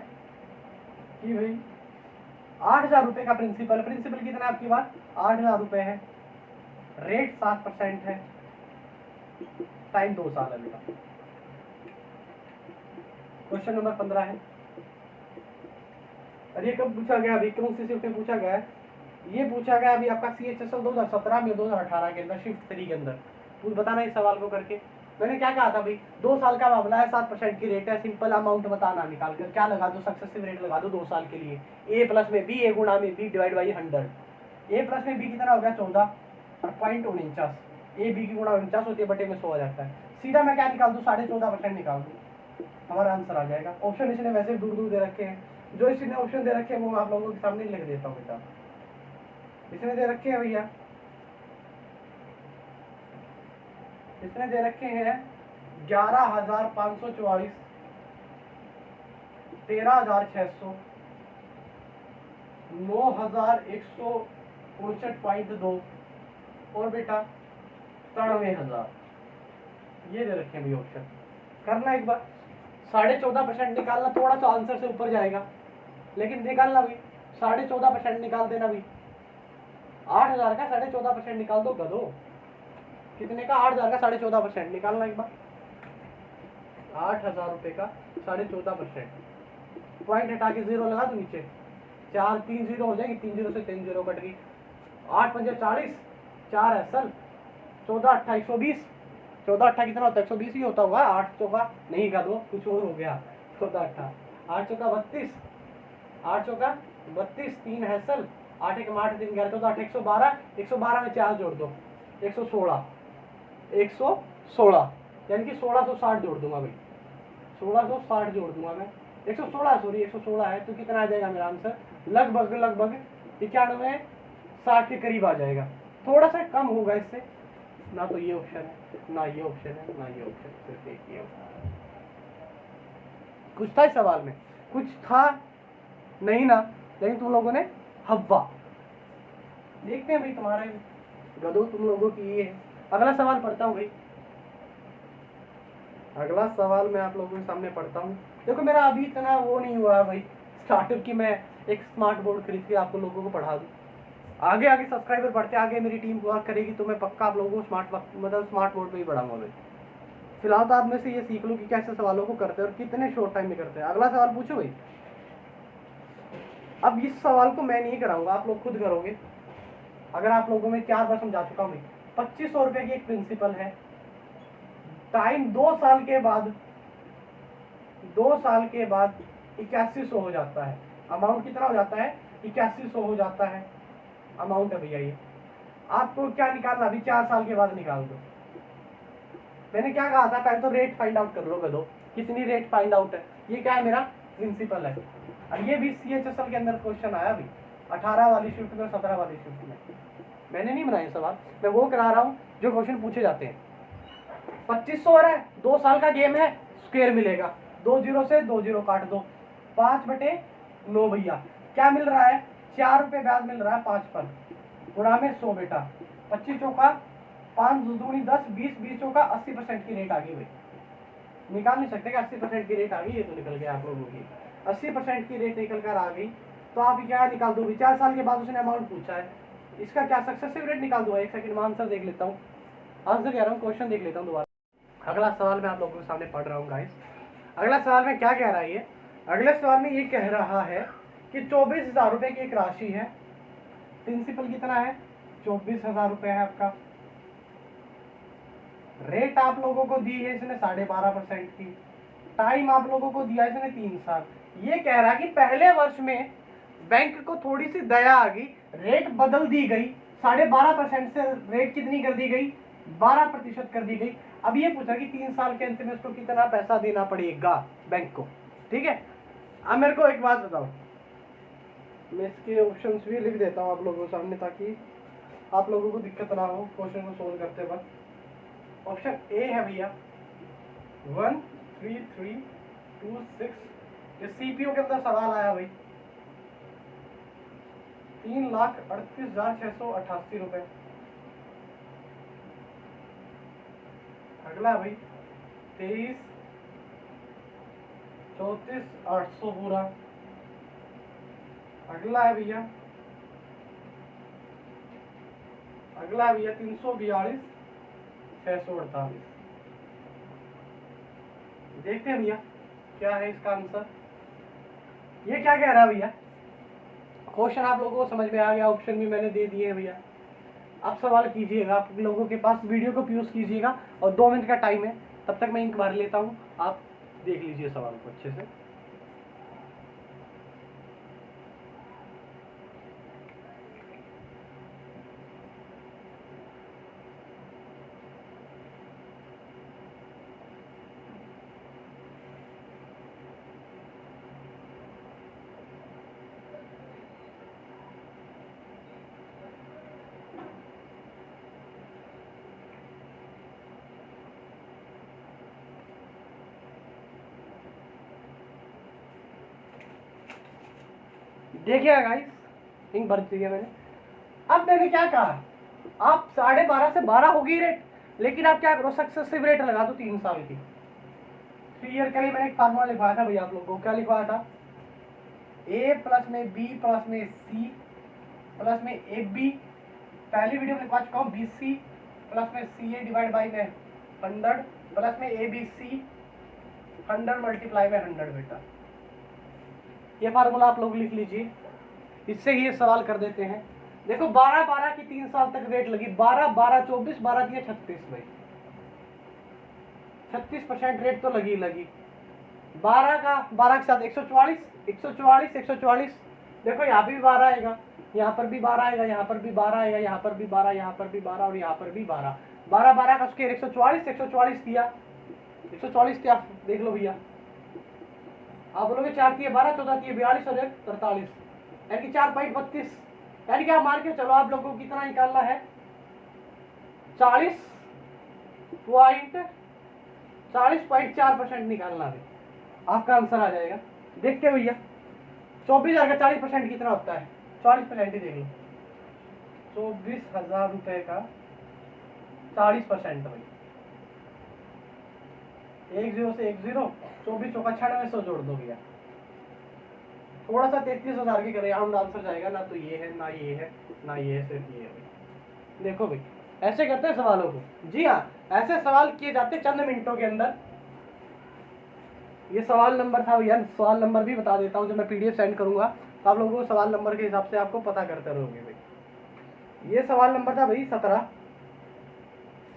Speaker 1: कि भाई 8,000 रुपए का प्रिंसिपल, प्रिंसिपल कितना है आपकी बात, 8,000 रुपए है, रेट 7% है, टाइम 2 साल है बेटा। क्वेश्चन नंबर 15 है, और ये कब पूछा गया अभी, कौन सी शिफ्ट में पूछा गया है? ये पूछा गया अभी आपका CHSL 2017 में, 2018 के अंदर, शिफ्ट 3 के अंदर। कुछ बताना इस सवाल को करके। मैंने क्या कहा था भाई, 2 साल का मामला है, 7% की रेट है, सिंपल अमाउंट बताना, निकाल कर क्या लगा दो, सक्सेसिव रेट लगा दो 2 साल के लिए। A प्लस में B, A गुणा में B divide by 100। A plus में B कितना हो गया, 14.49। A B की गुणा 49 होती है, बटे में 100 आ जाता है। सीधा मैं क्या निकाल दूँ, 14.5% निकाल दूँ, हमारा आंसर आ जाएगा। ऑप्शन इसने वैसे दूर दूर दे रखे हैं, जो इसने ऑप्शन दे रखे हैं वो आप लोगों के सामने लिख देता हूँ बेटा। इसने दे रखे हैं भैया, इसने दे रखे हैं 11,544, 13,600, 9,159.2 और बेटा 93,000, ये दे रखे हैं भैया ऑप्शन। करना एक बार, 14.5% निकालना, थोड़ा सा आंसर से ऊपर जाएगा, लेकिन निकालना भी 14.5% निकाल देना भी। 8,000 का 14.5% निकाल दो गधो, कितने का, 8,000 का 14.5% निकालना एक बार, 8,000 रुपए का 14.5%, पॉइंट हटा के 0 लगा दो नीचे, 4 3 0 हो जाएगी, 3 0 से 3 0 कट गई, 8 पंजे 40, 4 SL, 14 8 120, 14 8 कितना होता है, 120 ही होता होगा, 8 चौका नहीं का दो, कुछ और हो गया, 14 8 8 चौका 32, 8 चौका 32, 3 SL, 8 1 8 3 11 14 8 112, 112 में 4 जोड़ दो, 116, 116 यानी कि 1660 जोड़ दूंगा भाई, 1660 जोड़ दूंगा मैं, 116 सॉरी 116 है, तो कितना आ जाएगा मेरा आंसर, लगभग लगभग 91 60 के करीब आ जाएगा, थोड़ा सा कम होगा इससे। ना तो ये ऑप्शन है, ना ये ऑप्शन है, ना ये ऑप्शन, सिर्फ एक ही ऑप्शन। कुछ था इस सवाल में, कुछ था नहीं ना, लेकिन तुम लोगों ने हवा, देखते हैं भाई तुम्हारे गधो, तुम लोगों की ये है। अगला सवाल पढ़ता हूँ भाई, अगला सवाल मैं आप लोगों के सामने पढ़ता हूँ। देखो मेरा अभी इतना वो नहीं हुआ भाई स्टार्टअप की मैं एक स्मार्ट बोर्ड खरीद के आप लोगों को पढ़ा दूँ। आगे आगे सब्सक्राइबर बढ़ते आगे मेरी टीम वर्क करेगी तो मैं पक्का आप लोगों को स्मार्ट बोर्ड पे ही पढ़ाऊंगा भाई। फिलहाल तो आप में से ये सीख लो कि कैसे सवालों को करते हैं और कितने शॉर्ट टाइम में करते हैं। अगला सवाल पूछो भाई। अब इस सवाल को मैं नहीं कराऊंगा, आप लोग खुद करोगे। अगर आप लोगों में 4 बार समझा चुका हूँ, 2500 रुपए की एक प्रिंसिपल है, टाइम 2 साल के बाद 8100 हो जाता है। अमाउंट कितना हो जाता है, 8100 हो जाता है अमाउंट है भैया। ये आपको क्या निकालना, अभी 4 साल के बाद निकाल दो। मैंने क्या कहा था, पहले तो रेट फाइंड आउट कर लो गधो, कितनी रेट फाइंड आउट है। ये क्या है, मेरा प्रिंसिपल है। और ये भी CHSL के अंदर क्वेश्चन आया अभी 18 वाली शिफ्ट में, 17 वाली शिफ्ट में। मैंने नहीं बनाया सवाल, मैं वो करा रहा हूँ जो क्वेश्चन पूछे जाते हैं। 2500 है, 2 साल का गेम है, स्क्वायर मिलेगा, 2 0 से 2 0 काट दो, 5/9 भैया। क्या मिल रहा है, 4 रुपए ब्याज मिल रहा है 5 पर, गुणा में 100 बेटा, 25 चौका 5 दूनी 10, 20 20 चौका 80% की रेट आ गई भाई। निकाल नहीं सकते कि 80% की रेट आ गई, ये तो निकल गया आप लोगों की 80% की रेट निकल कर आ गई। तो आप क्या निकाल दो, 4 साल के बाद उसने अमाउंट पूछा है, इसका क्या सक्सेसिव रेट निकाल दो। 1 सेकंड में आंसर देख लेता हूँ, आंसर कह रहा हूँ, क्वेश्चन देख लेता हूँ दोबारा। अगला सवाल मैं आप लोगों के सामने पढ़ रहा हूँ गाइस। अगला सवाल में क्या कह रहा है ये, अगले सवाल में ये कह रहा है कि 24,000 रुपए की एक राशि है, प्रिंसिपल कितना है 24,000 रुपए है आपका, रेट आप लोगों को दी है इसने 12.5% की, टाइम आप लोगों को दिया इसने 3 साल। ये कह रहा है कि पहले वर्ष में बैंक को थोड़ी सी दया आ गई, रेट बदल दी गई, 12.5% से रेट कितनी कर दी गई 12% कर दी गई। अब ये पूछा कि 3 साल के अंत में उसको कितना पैसा देना पड़ेगा बैंक को, ठीक है। अब मेरे को एक बात बताओ, मैं इसके ऑप्शंस भी लिख देता हूँ आप लोगों के सामने ताकि आप लोगों को दिक्कत ना हो क्वेश्चन को सोल्व करते वक्त। ऑप्शन ए है भैया 13326, ये सीपीओ के अंदर सवाल आया भाई, 3,38,688 रुपए। अगला भाई 23,34,800 पूरा। अगला है भैया 342,648। देखते हैं भैया क्या है इसका आंसर। ये क्या कह रहा है भैया, क्वेश्चन आप लोगों को समझ में आ गया, ऑप्शन भी मैंने दे दिए हैं भैया। आप सवाल कीजिएगा, आप लोगों के पास वीडियो को पॉज कीजिएगा और 2 मिनट का टाइम है, तब तक मैं इंक भर लेता हूँ, आप देख लीजिए सवाल को अच्छे से। देखिए गाइस, इंक भर दिया मैंने। अब मैंने क्या कहा, आप 12.5 से 12 होगी रेट, लेकिन आप क्या करो सक्सेसिव रेट लगा दो 3 साल की। 3 ईयर के लिए मैंने एक फार्मूला लिखवाया था भैया आप लोगों को, क्या लिखवाया था, ए प्लस में बी प्लस में सी प्लस में ए बी, पहली वीडियो में लिखवा चुका हूँ बी सी प्लस में सी ए डिवाइड बाई में 100 प्लस में ए बी सी 100 मल्टीप्लाई में 100 बेटा। ये फार्मूला आप लोग लिख लीजिए, इससे ही ये सवाल कर देते हैं। देखो 12 की 3 साल तक रेट लगी, 12 12 24 12 दिया 36 भाई, 36% रेट तो लगी 12 के साथ 144 144 144। देखो यहाँ पे भी 12 आएगा, यहाँ पर भी 12 आएगा, यहाँ पर भी 12 आएगा, यहाँ पर भी 12, यहाँ पर भी 12 और यहाँ पर भी 12। 12 का स्क्वायर 144 किया, 144 क्या देख लो भैया, आप बोलोगे 4 दिए 12, 14 दिए 42 और 43, यानी 4.32, यानी कि आप मान के चलो आप लोगों को कितना निकालना है 40.4% निकालना है, आपका आंसर आ जाएगा। देखते भैया 24,000 का 40% कितना होता है, 40% ही देख लो, 24,000 रुपए का 40% भाई, 1 0 से 1 0, 24 चौका 9600 जोड़ दो भैया, थोड़ा सा 33,000 के करे राउंड आंसर जाएगा, ना तो ये है ना ये है ना ये है, सिर्फ ये है भाई। देखो भाई ऐसे करते हैं सवालों को, जी हाँ ऐसे सवाल किए जाते चंद मिनटों के अंदर। ये सवाल नंबर था भैया, सवाल नंबर भी बता देता हूँ, जब मैं पीडीएफ सेंड करूंगा तो आप लोगों को सवाल नंबर के हिसाब से आपको पता करते रहोगे भाई। ये सवाल नंबर था भाई 17,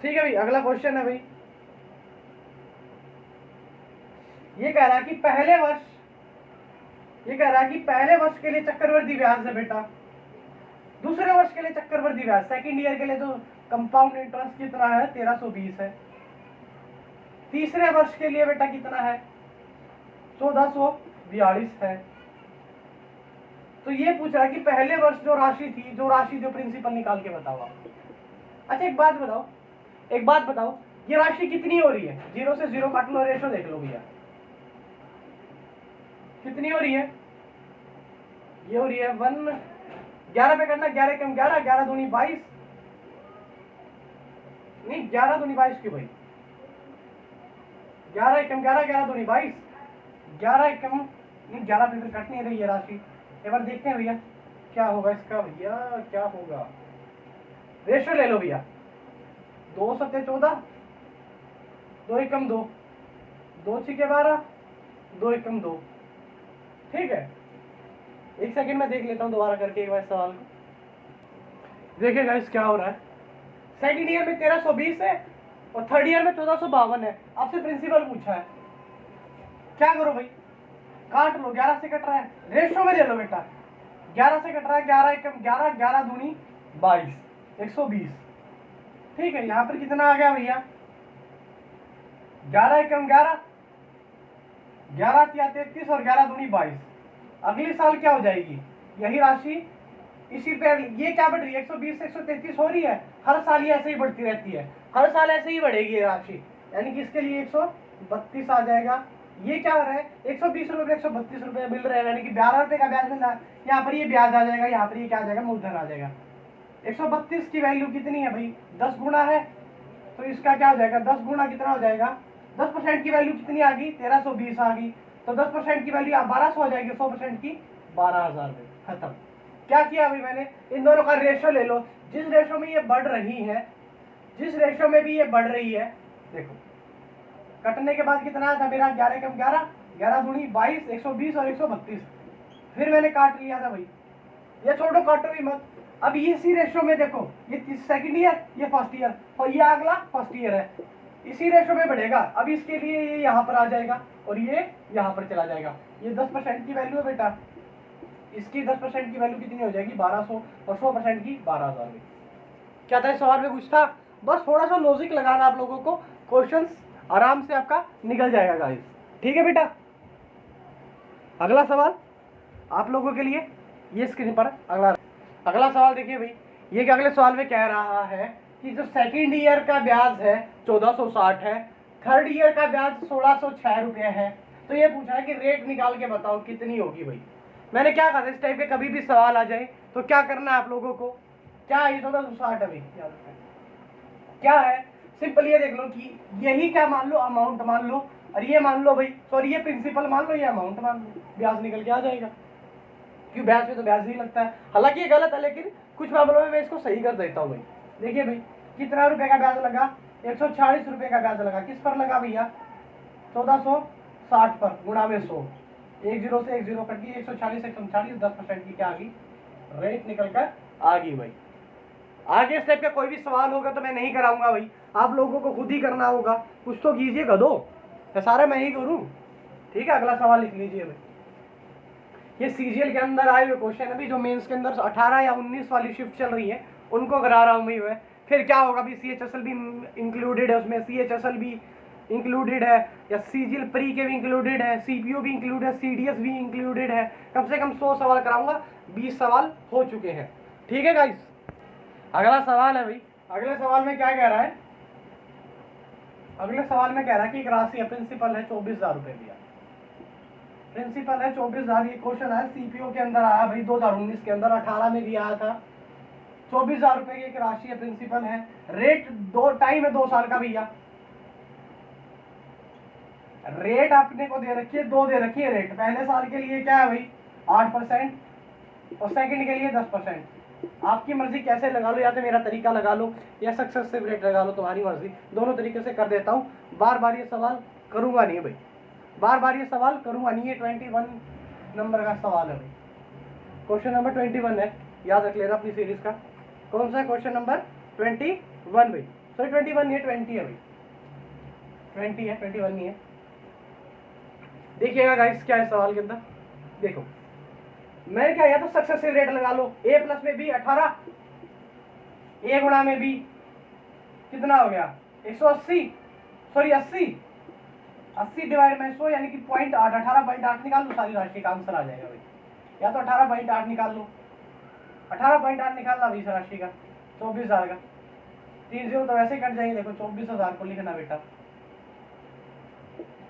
Speaker 1: ठीक है भाई। अगला क्वेश्चन है भाई, ये कह रहा है कि पहले वर्ष के लिए चक्रवृद्धि ब्याज है बेटा, दूसरे वर्ष के लिए चक्रवृद्धि ब्याज, सेकंड ईयर के लिए जो कंपाउंड इंटरेस्ट कितना है 1320 है, तीसरे वर्ष के लिए बेटा कितना है 1442 है। तो ये पूछ रहा है कि पहले वर्ष जो राशि थी, जो प्रिंसिपल निकाल के बताओ आप। अच्छा एक बात बताओ, ये राशि कितनी हो रही है, 0 से 0 काट लो, रेशो देख लो भैया कितनी हो रही है, ये हो रही है 11 पे करना, 11 कम 11, 11 दूनी 22, नहीं 11 दूनी 22 की भाई, 11 कम 11, 11 दूनी 22, 11 कम नहीं 11 पे फिर कट नहीं रही है राशि। एक बार देखते हैं भैया क्या होगा इसका, भैया क्या होगा, रेशो ले लो भैया, 2 7 14, 2 कम 2, 2 6 12, 2 एकम 2। ठीक है, एक सेकंड में देख लेता हूँ दोबारा करके एक बार सवाल को। देखिए गाइस क्या हो रहा है, सेकंड ईयर में 1320 है और थर्ड ईयर में 1452 है। आपसे प्रिंसिपल पूछा है, क्या करो भाई, काट लो, 11 से कट रहा है, रेशो में ले लो बेटा, 11 से कट रहा है, 11 एकम 11, 11 दूनी 22, 120। ठीक है, यहाँ पर कितना आ गया भैया, 11 एकम 11, 11 या 33 और 11 दूनी 22। अगले साल क्या हो जाएगी, यही राशि इसी पे, ये क्या बढ़ रही है, 120 से 133 हो रही है, हर साल ये ऐसे ही बढ़ती रहती है, हर साल ऐसे ही बढ़ेगी ये राशि, यानी कि इसके लिए 132 आ जाएगा। ये क्या हो रहा है, 120 रुपए 132 रुपए मिल रहे हैं, यानी कि 12 रुपए का ब्याज मिल रहा है, यहाँ पर ये ब्याज आ जाएगा, यहाँ पर ये क्या आ जाएगा, मूलधन आ जाएगा। 132 की वैल्यू कितनी है भाई, 10 गुना है, तो इसका क्या हो जाएगा, 10 गुना कितना हो जाएगा, 10% की वैल्यू कितनी आ गई, 1320 आ गई, तो 10% की वैल्यू 1200 हो जाएगी, 100% की 12,000 रुपए। खत्म। क्या किया अभी मैंने, इन दोनों का रेशो ले लो, जिस रेशो में ये बढ़ रही है, जिस रेशो में भी ये बढ़ रही है, देखो कटने के बाद कितना था मेरा, 11 एकम 11, 11 दूनी 22, 120 और 132, फिर मैंने काट लिया था भाई, ये छोड़ो काटो भी मत। अब ये इसी रेशो में देखो, ये सेकंड ईयर, ये फर्स्ट ईयर और ये अगला फर्स्ट ईयर है, इसी रेशो में बढ़ेगा। अब इसके लिए ये यहाँ पर आ जाएगा और ये यहाँ पर चला जाएगा। ये 10% की वैल्यू है बेटा, इसकी 10% की वैल्यू कितनी हो जाएगी, 1200 और 100% की 12,000। क्या था इस सवाल में, कुछ था, बस थोड़ा सा लॉजिक लगाना आप लोगों को, क्वेश्चंस आराम से आपका निकल जाएगा गाइस। ठीक है बेटा, अगला सवाल आप लोगों के लिए ये स्क्रीन पर अगला सवाल देखिए भाई, ये क्या अगले सवाल में कह रहा है कि जो सेकंड ईयर का ब्याज है 1460 है, थर्ड ईयर का ब्याज 1606 रुपये है, तो ये पूछा है कि रेट निकाल के बताओ कितनी होगी भाई। मैंने क्या कहा था, इस टाइप के कभी भी सवाल आ जाए तो क्या करना है आप लोगों को, क्या ये 1460 है भाई, क्या है, सिंपल ये देख लो कि यही क्या मान लो, अमाउंट मान लो, और ये मान लो भाई, सॉरी ये प्रिंसिपल मान लो, ये अमाउंट मान लो, ब्याज निकल के आ जाएगा, क्यों ब्याज पे तो ब्याज ही लगता है। हालांकि ये गलत है, लेकिन कुछ मामलों में मैं इसको सही कर देता हूँ भाई। देखिए भाई, कितना रुपए का ब्याज लगा, 140 रुपए का ब्याज लगा, किस पर लगा भैया, 1460 पर, गुणा में 100, एक जीरो से एक जीरो कट गई, 140 139, 10% की क्या आ गई, रेट निकल कर आ गई भाई। आगे इस टाइप का कोई भी सवाल होगा तो मैं नहीं कराऊंगा भाई, आप लोगों को खुद ही करना होगा, कुछ तो कीजिएगा दो, तो सारा मैं ही करूं। ठीक है, अगला सवाल लिख लीजिए भाई, ये सीजीएल के अंदर आए हुए क्वेश्चन, अभी जो मेंस के अंदर 18 या 19 वाली शिफ्ट चल रही है उनको करा रहा हूँ भाई मैं। फिर क्या होगा भी, CHSL भी इंक्लूडेड है उसमें, CHSL भी इंक्लूडेड है, या सीजीएल प्री के भी इंक्लूडेड है, सीपीओ भी इंक्लूडेड है, CDS भी इंक्लूडेड है। कम से कम 100 सवाल कराऊंगा, 20 सवाल हो चुके हैं। ठीक है गाइस, अगला सवाल है भाई, अगले सवाल में क्या कह रहा है, अगले सवाल में कह रहा है कि एक राशि है, प्रिंसिपल है 24,000 रुपए दिया, प्रिंसिपल है 24,000, ये क्वेश्चन है सीपीओ के अंदर आया भाई 2019 के अंदर, 18 में भी आया था। 24,000 रुपए की एक राशि है, प्रिंसिपल है, रेट टाइम है 2 साल का भैया, रेट आपने को दे रखी है, 2 दे रखी है रेट, पहले साल के लिए क्या है भाई 8% और सेकंड के लिए 10%। आपकी मर्जी कैसे लगा लो, या तो मेरा तरीका लगा लो या सक्सेसिव रेट लगा लो, तुम्हारी मर्जी, दोनों तरीके से कर देता हूँ। बार बार ये सवाल करूंगा नहीं भाई, बार बार ये सवाल करूंगा नहीं, ये 21 नंबर का सवाल है भाई, क्वेश्चन नंबर 21 है, याद रख लेना अपनी सीरीज का। कौन सा क्वेश्चन नंबर 21 भाई, सॉरी 21 नहीं है, 20 है भाई, 20 है, 21 नहीं है। देखिएगा गाइस क्या है सवाल के अंदर, देखो मैंने क्या, या तो सक्सेसिव रेट लगा लो, a प्लस में भी 18, a गुणा में भी कितना हो गया 180, सॉरी 80 डिवाइड में 100, यानी कि 0.8, 18.8 निकाल लो, सारी राशि का आंसर आ जाएगा भाई। या तो 18.8 निकाल लो, 18.8 निकालना भाई इस राशि का, 24,000 का, 3 जीरो तो वैसे ही कट जाएंगे, देखो 24,000 को लिखना बेटा,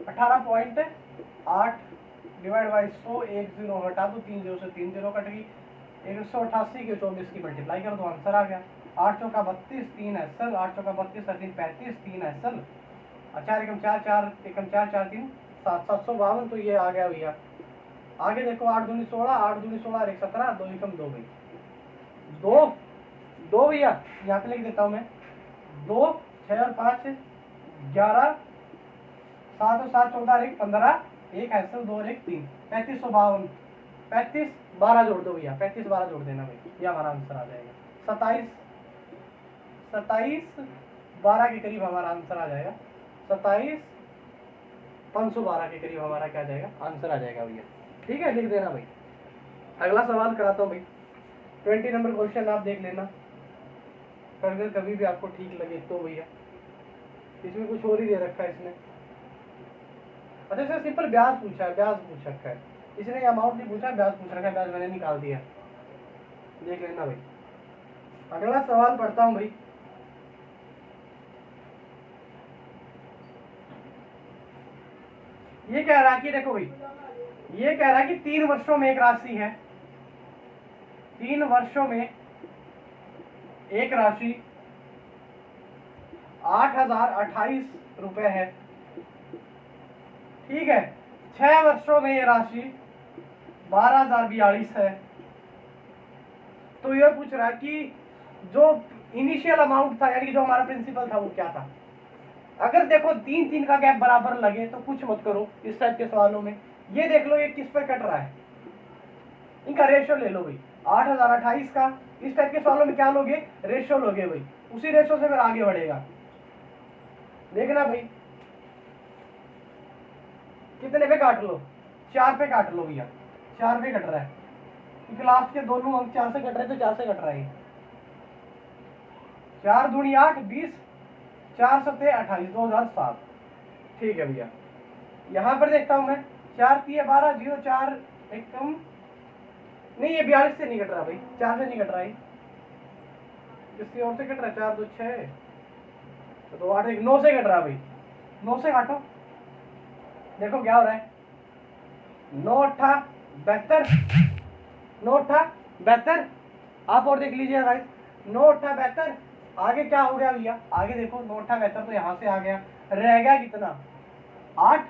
Speaker 1: 18.8 डिवाइड बाई 100, एक जीरो हटा दो, 3 जीरो से 3 जीरो कट गई, 188 की 24 की मल्टीप्लाई कर दो, आंसर आ गया। 8 चौका 32, 3 एसएल, 8 चौका 32, 3 35, 3 एसएल, 4 एकम 4, 4 एकम 4, 4 3 7, 752, तो ये आ गया भैया। आगे देखो 8 दूनी 16, 8 दूनी 16 और 1 17, 2 एकम 2 भाई, 2 भैया, यहाँ पे लिख देता हूँ मैं, 2 6 और 5 11, 7 और 7 14 और 1 15, एक ऐसे 2 और 1 3, 3552, 35 12 जोड़ दो भैया, 35 12 जोड़ देना भाई, ये हमारा आंसर आ जाएगा 27 12 के करीब हमारा आंसर आ जाएगा, 27 512 के करीब हमारा क्या जाएगा आंसर आ जाएगा भैया। ठीक है, लिख देना भाई। अगला सवाल कराता हूँ भाई, 20 नंबर क्वेश्चन आप देख लेना, अगर कभी भी आपको ठीक लगे तो भैया। इसमें कुछ और ही दे रखा है इसने। अच्छा सर सिंपल ब्याज पूछा है, ब्याज पूछ रखा है इसने, अमाउंट नहीं पूछा, ब्याज पूछ रखा है, ब्याज मैंने निकाल दिया, देख लेना भाई। अगला सवाल पढ़ता हूँ भाई, ये कह रहा है कि देखो भाई, ये कह रहा है कि 3 वर्षों में एक राशि है, 3 वर्षों में एक राशि 8028 रुपए है। ठीक है, 6 वर्षों में ये राशि 12042 है। तो ये पूछ रहा है कि जो इनिशियल अमाउंट था, यानी जो हमारा प्रिंसिपल था, वो क्या था। अगर देखो 3 का गैप बराबर लगे तो कुछ मत करो इस टाइप के सवालों में। ये देख लो ये किस पर कट रहा है, इनका रेशियो ले लो भाई, 8028 का। इस टाइप के सवालों में क्या लोगे, रेशियो लोगे भाई, उसी रेशियो से फिर आगे बढ़ेगा। देखना भाई कितने पे काट लो, 4 पे काट लो भैया, 4 पे कट रहा है क्योंकि लास्ट के दोनों अंक 4 से कट रहे हैं, तो 4 से कट रहा है। 4 दूनी 8 20, 4 सत्ते 28, 2007। ठीक है भैया, यहाँ पर देखता हूँ मैं, 4 3 12 0 4 एक कम नहीं, ये 42 से नहीं कट रहा भाई, 4 से नहीं कट रहा है, किसी और से कट रहा है। 4 2 6 तो 8 1 9 से कट रहा भाई, 9 से काटो, देखो क्या हो रहा है, 9 8 72, 9 8 72। आप और देख लीजिए भाई, 9 8 72। आगे क्या हो गया भैया, आगे देखो 9 8 72 तो यहाँ से आ गया, रह गया कितना 8,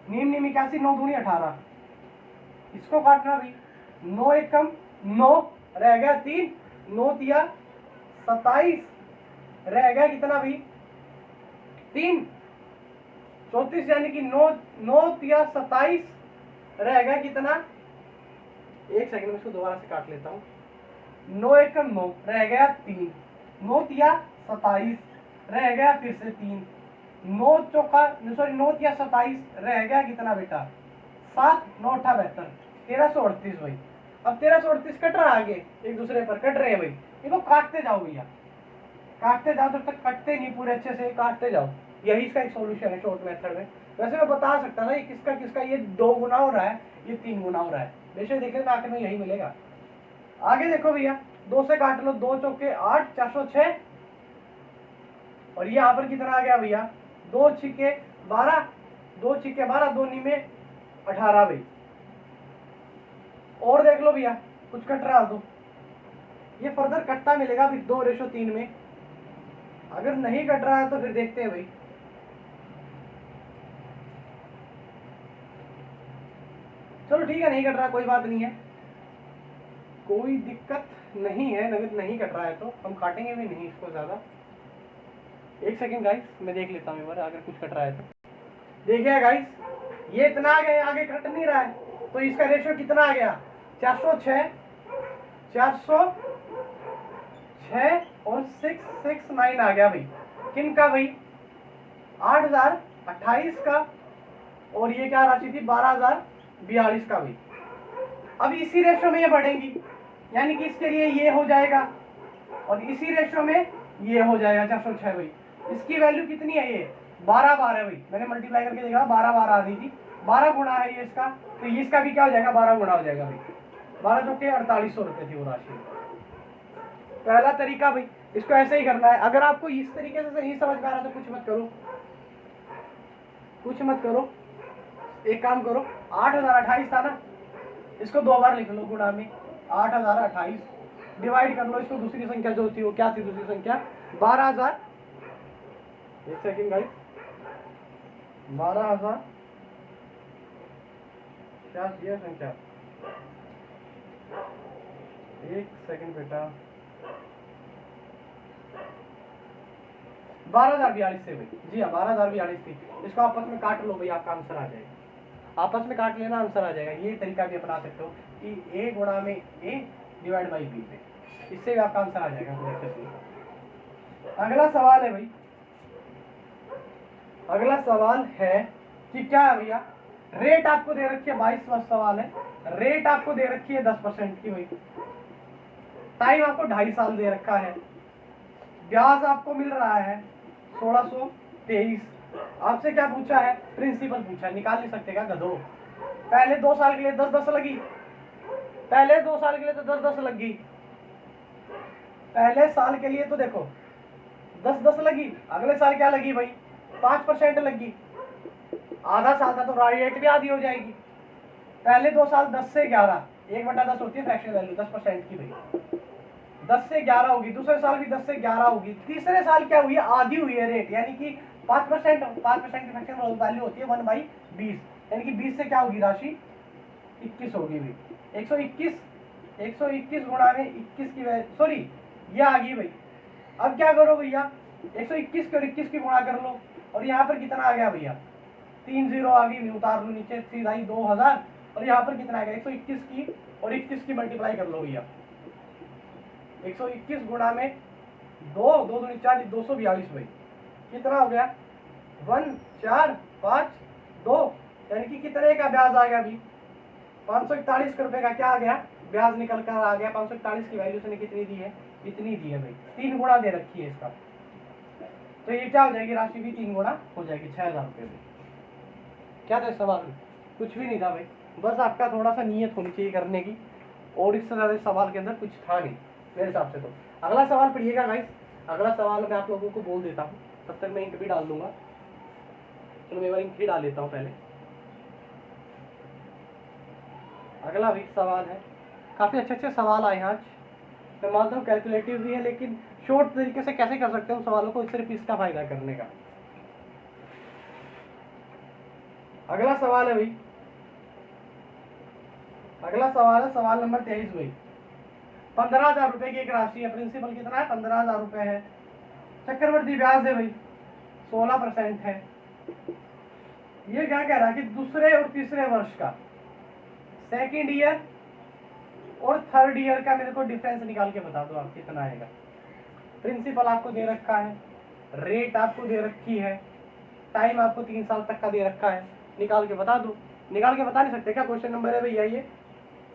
Speaker 1: नीम नीम 81, 9 दूनी 18, इसको काटना भाई, 9 एक कम 9, रह गया 3, 9 तिया 27, रह गया कितना भाई 3, 34, यानी कि 9 9 तिया 27, रह गया कितना, एक सेकंड में इसको दोबारा से काट लेता हूँ, 9 एक कम 9, रह गया 3, 9 तिया 27, रह गया फिर से 3, 9 चौका सॉरी 9 तिया 27, रह गया कितना बेटा 7, 9 8 72, 1338 भाई। अब 1338 कट रहा है, आगे एक दूसरे पर कट रहे हैं भाई, इनको काटते जाओ भैया, काटते जाओ, जब तक कटते नहीं पूरे अच्छे से, काटते जाओ, यही इसका एक सॉल्यूशन है शॉर्ट मेथड में। वैसे मैं बता सकता ना ये किसका किसका, ये 2 गुना हो रहा है, ये 3 गुना हो रहा है, वैसे देखें तो आखिर में यही मिलेगा। आगे देखो भैया, 2 से काट लो, 2 चौके 8 406, और यहाँ पर कितना आ गया भैया 2 छिके 12, 2 छिके 12, 2 नी में 18 भाई। और देख लो भैया कुछ कट रहा तो ये फर्दर कटता मिलेगा अभी 2:3 में, अगर नहीं कट रहा है तो फिर देखते हैं भाई। चलो ठीक है, नहीं कट रहा कोई बात नहीं है, कोई दिक्कत नहीं है, नगद नहीं कट रहा है तो हम काटेंगे भी नहीं इसको ज्यादा। एक सेकंड गाइस, मैं देख लेता हूँ एक बार अगर कुछ कट रहा है तो। देखिए गाइस, ये इतना आ गया, आगे कट नहीं रहा है, तो इसका रेशियो कितना आ गया 406, 406 और 669 आ गया भाई। किन का भाई 8028 का, और ये क्या राशि थी 12042 का भाई। अब इसी रेशियो में ये बढ़ेंगी, यानी कि इसके लिए ये हो जाएगा और इसी रेशियो में ये हो जाएगा 406 भाई। इसकी वैल्यू कितनी है, ये 12 बार है भाई, मैंने मल्टीप्लाई करके देखा 12 बार आ रही थी, 12 गुना है ये इसका, तो ये इसका भी क्या हो जाएगा 12 गुना हो जाएगा भाई। 12 चौके 4800 रुपए थी वो राशि। पहला तरीका भाई, इसको ऐसे ही करना है। अगर आपको इस तरीके से नहीं समझ में आ रहा तो कुछ मत करो, कुछ मत करो, एक काम करो, 8028 था ना, इसको 2 बार लिख लो गुणा में, 8028 डिवाइड कर लो इसको, दूसरी संख्या जो थी वो क्या थी, दूसरी संख्या 12000, एक सेकंड गाइस, 12000 क्या दिया संख्या, एक सेकंड बेटा, 12042 से भाई, जी हाँ 12042 थी। इसको आपस में काट लो भाई, आपका आंसर आ जाएगा। आपस में काट लेना, आंसर आ जाएगा। ये तरीका भी अपना सकते हो कि a गुणा में a डिवाइड बाई b पे, इससे भी आपका आंसर आ जाएगा। अगला सवाल है भाई, अगला सवाल है कि क्या है भैया, रेट आपको दे रखी है, 22वां सवाल है, रेट आपको दे रखी है 10% की भाई, टाइम आपको 2.5 साल दे रखा है, ब्याज आपको मिल रहा है 1623। आपसे क्या पूछा है, प्रिंसिपल पूछा है, निकाल नहीं सकते क्या गधो। पहले 2 साल के लिए 10-10 लगी, पहले 2 साल के लिए तो 10-10 लगी, पहले साल के लिए तो देखो 10-10 लगी, अगले साल क्या लगी भाई 5% लगी, आधा साल का तो रेट भी आधी हो जाएगी। पहले 2 साल 10 से 11, 1/10 होती है फ्रैक्शन वैल्यू 10% की भाई, 10 से 11 होगी, दूसरे साल भी 10 से 11 होगी, तीसरे साल क्या हुई है, आधी हुई है रेट, यानी कि 5% की फ्रैक्शन वैल्यू होती है 1/20, यानी कि 20 से क्या होगी राशि 21 होगी भाई। 121 गुणा में 21 की सॉरी ये आ गई भाई। अब क्या करो भैया, 121 और 21 की गुणा कर लो, और यहाँ पर कितना आ गया भैया 3 0 आ गई, उतार लो नीचे, सीधा ही 2000, और यहाँ पर कितना आ गया 121 की और 21 की मल्टीप्लाई कर लो भैया। 121 गुणा में 2 2 दूनी 4, 242 भाई, कितना हो गया 1452, यानी कि कितने का ब्याज आ गया अभी 541 रुपए का क्या आ गया ब्याज निकल कर आ गया। 541 की वैल्यू उसने कितनी दी है, इतनी दी है भाई, 3 गुणा दे रखी है इसका, तो ये क्या हो जाएगी राशि भी 3 गुणा हो जाएगी, 6000 रुपये में। क्या था सवाल में, कुछ भी नहीं था भाई, बस आपका थोड़ा सा नियत होनी चाहिए करने की, और इससे ज्यादा सवाल के अंदर कुछ था नहीं मेरे हिसाब से। तो अगला सवाल पढ़िएगा गाइस, अगला सवाल मैं आप लोगों को बोल देता हूँ, तब तक मैं इंक भी डाल दूंगा। चलो मैं इंक भी डाल लेता हूँ पहले। अगला भी सवाल है, काफी अच्छे सवाल आए हैं आज, मैं मानता हूँ कैलकुलेटिव भी है, लेकिन शॉर्ट तरीके से कैसे कर सकते हैं सवालों को, सिर्फ इसका फायदा करने का। अगला सवाल है भाई, अगला सवाल है सवाल नंबर 23 भाई। 15,000 रुपए की एक राशि है, प्रिंसिपल कितना है 15,000 रुपए है, चक्रवर्ती ब्याज है भाई 16% है। ये क्या कह रहा है कि दूसरे और तीसरे वर्ष का, सेकेंड ईयर और थर्ड ईयर का मेरे को डिफरेंस निकाल के बता दो आप कितना आएगा। प्रिंसिपल आपको दे रखा है, रेट आपको दे रखी है, टाइम आपको 3 साल तक का दे रखा है, निकाल के बता दो। निकाल के बता नहीं सकते क्या, क्वेश्चन नंबर है भैया ये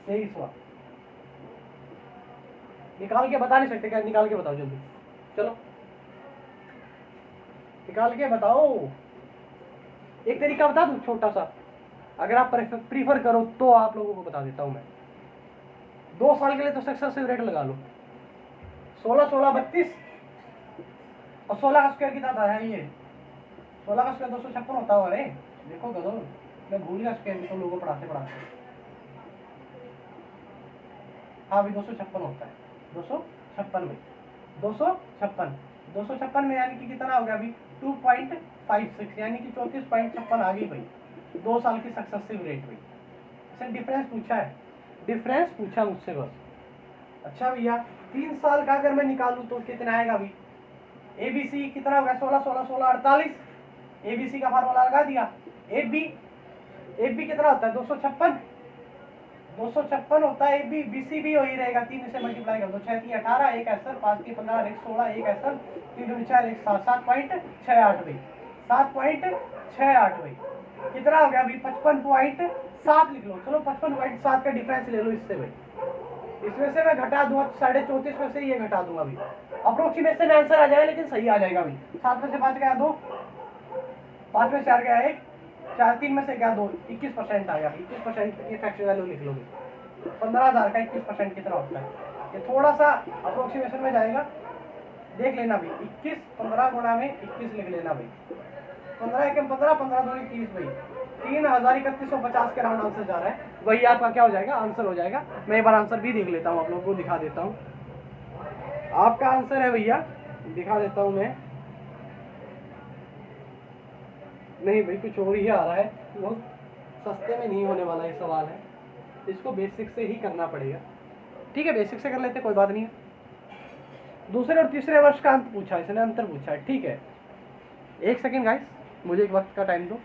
Speaker 1: 23वां, निकाल के बता नहीं सकते क्या, निकाल के बताओ जल्दी, चलो निकाल के बताओ। एक तरीका बता दूं छोटा सा, अगर आप प्रीफर करो तो आप लोगों को बता देता हूं मैं। 2 साल के लिए तो सक्सेसिव रेट लगा लो, 16 16 32, और 16 का स्क्वायर कितना था ये, 16 का स्क्वायर 256 होता है। अरे देखो गधो, मैं भूल गया स्क्वायर तो लोगों पढ़ाते पढ़ाते। हाँ भाई 256 होता है, 256 में 256 में यानी कि कितना हो गया अभी 2.56, यानी कि 34.56 आ गई भाई, 2 साल की सक्सेसिव रेट भाई। इसने डिफरेंस पूछा है, डिफरेंस पूछा मुझसे बस। अच्छा भैया 3 साल का अगर मैं निकालूं तो कितना आएगा अभी, एबीसी कितना होगा 16 16 16 48, एबीसी का फार्मूला लगा दिया। एबी कितना होता है 256 होता है, एबी बीसी भी वही रहेगा, 3 से मल्टीप्लाई कर दो, 6 3 18, 1 ऐसा 5 3 15 1 16, 1 ऐसा 3 2 4 1 7 7.68 भाई, 7.68 भाई, कितना हो गया अभी 55.7 लिख लो। चलो 55.7 का डिफरेंस ले लो इससे भाई, इसमें से मैं घटा दूंगा 34.5 में से ये घटा दूंगा अभी, अप्रोक्सीमेशन आंसर आ जाएगा, लेकिन सही आ जाएगा अभी। 7 में से 5 गया 2, 5 में 4 गया 1, 4 3 में से क्या 2, 21% आ गया। 21% की फ्रैक्शन वैल्यू लिख लोगे, 15,000 का 21% कितना होता है, ये थोड़ा सा अप्रोक्सीमेशन में जाएगा, देख लेना भाई। 21 15 गुणा में 21 लिख लेना भाई, 15 1 15 15 2 30 भाई, 3,3150 के राउंड आंसर जा रहा है, वही आपका क्या हो जाएगा आंसर हो जाएगा। मैं एक बार आंसर भी देख लेता हूँ, आप लोगों को दिखा देता हूँ। आपका आंसर है भैया, दिखा देता हूँ मैं, नहीं भाई कुछ और ही आ रहा है, बहुत सस्ते में नहीं होने वाला ये सवाल है, इसको बेसिक से ही करना पड़ेगा। ठीक है बेसिक से कर लेते, कोई बात नहीं है। दूसरे और तीसरे वर्ष का अंत पूछा है इसने, अंतर पूछा है, ठीक है। 1 सेकेंड गाइस, मुझे एक वक्त का टाइम दो।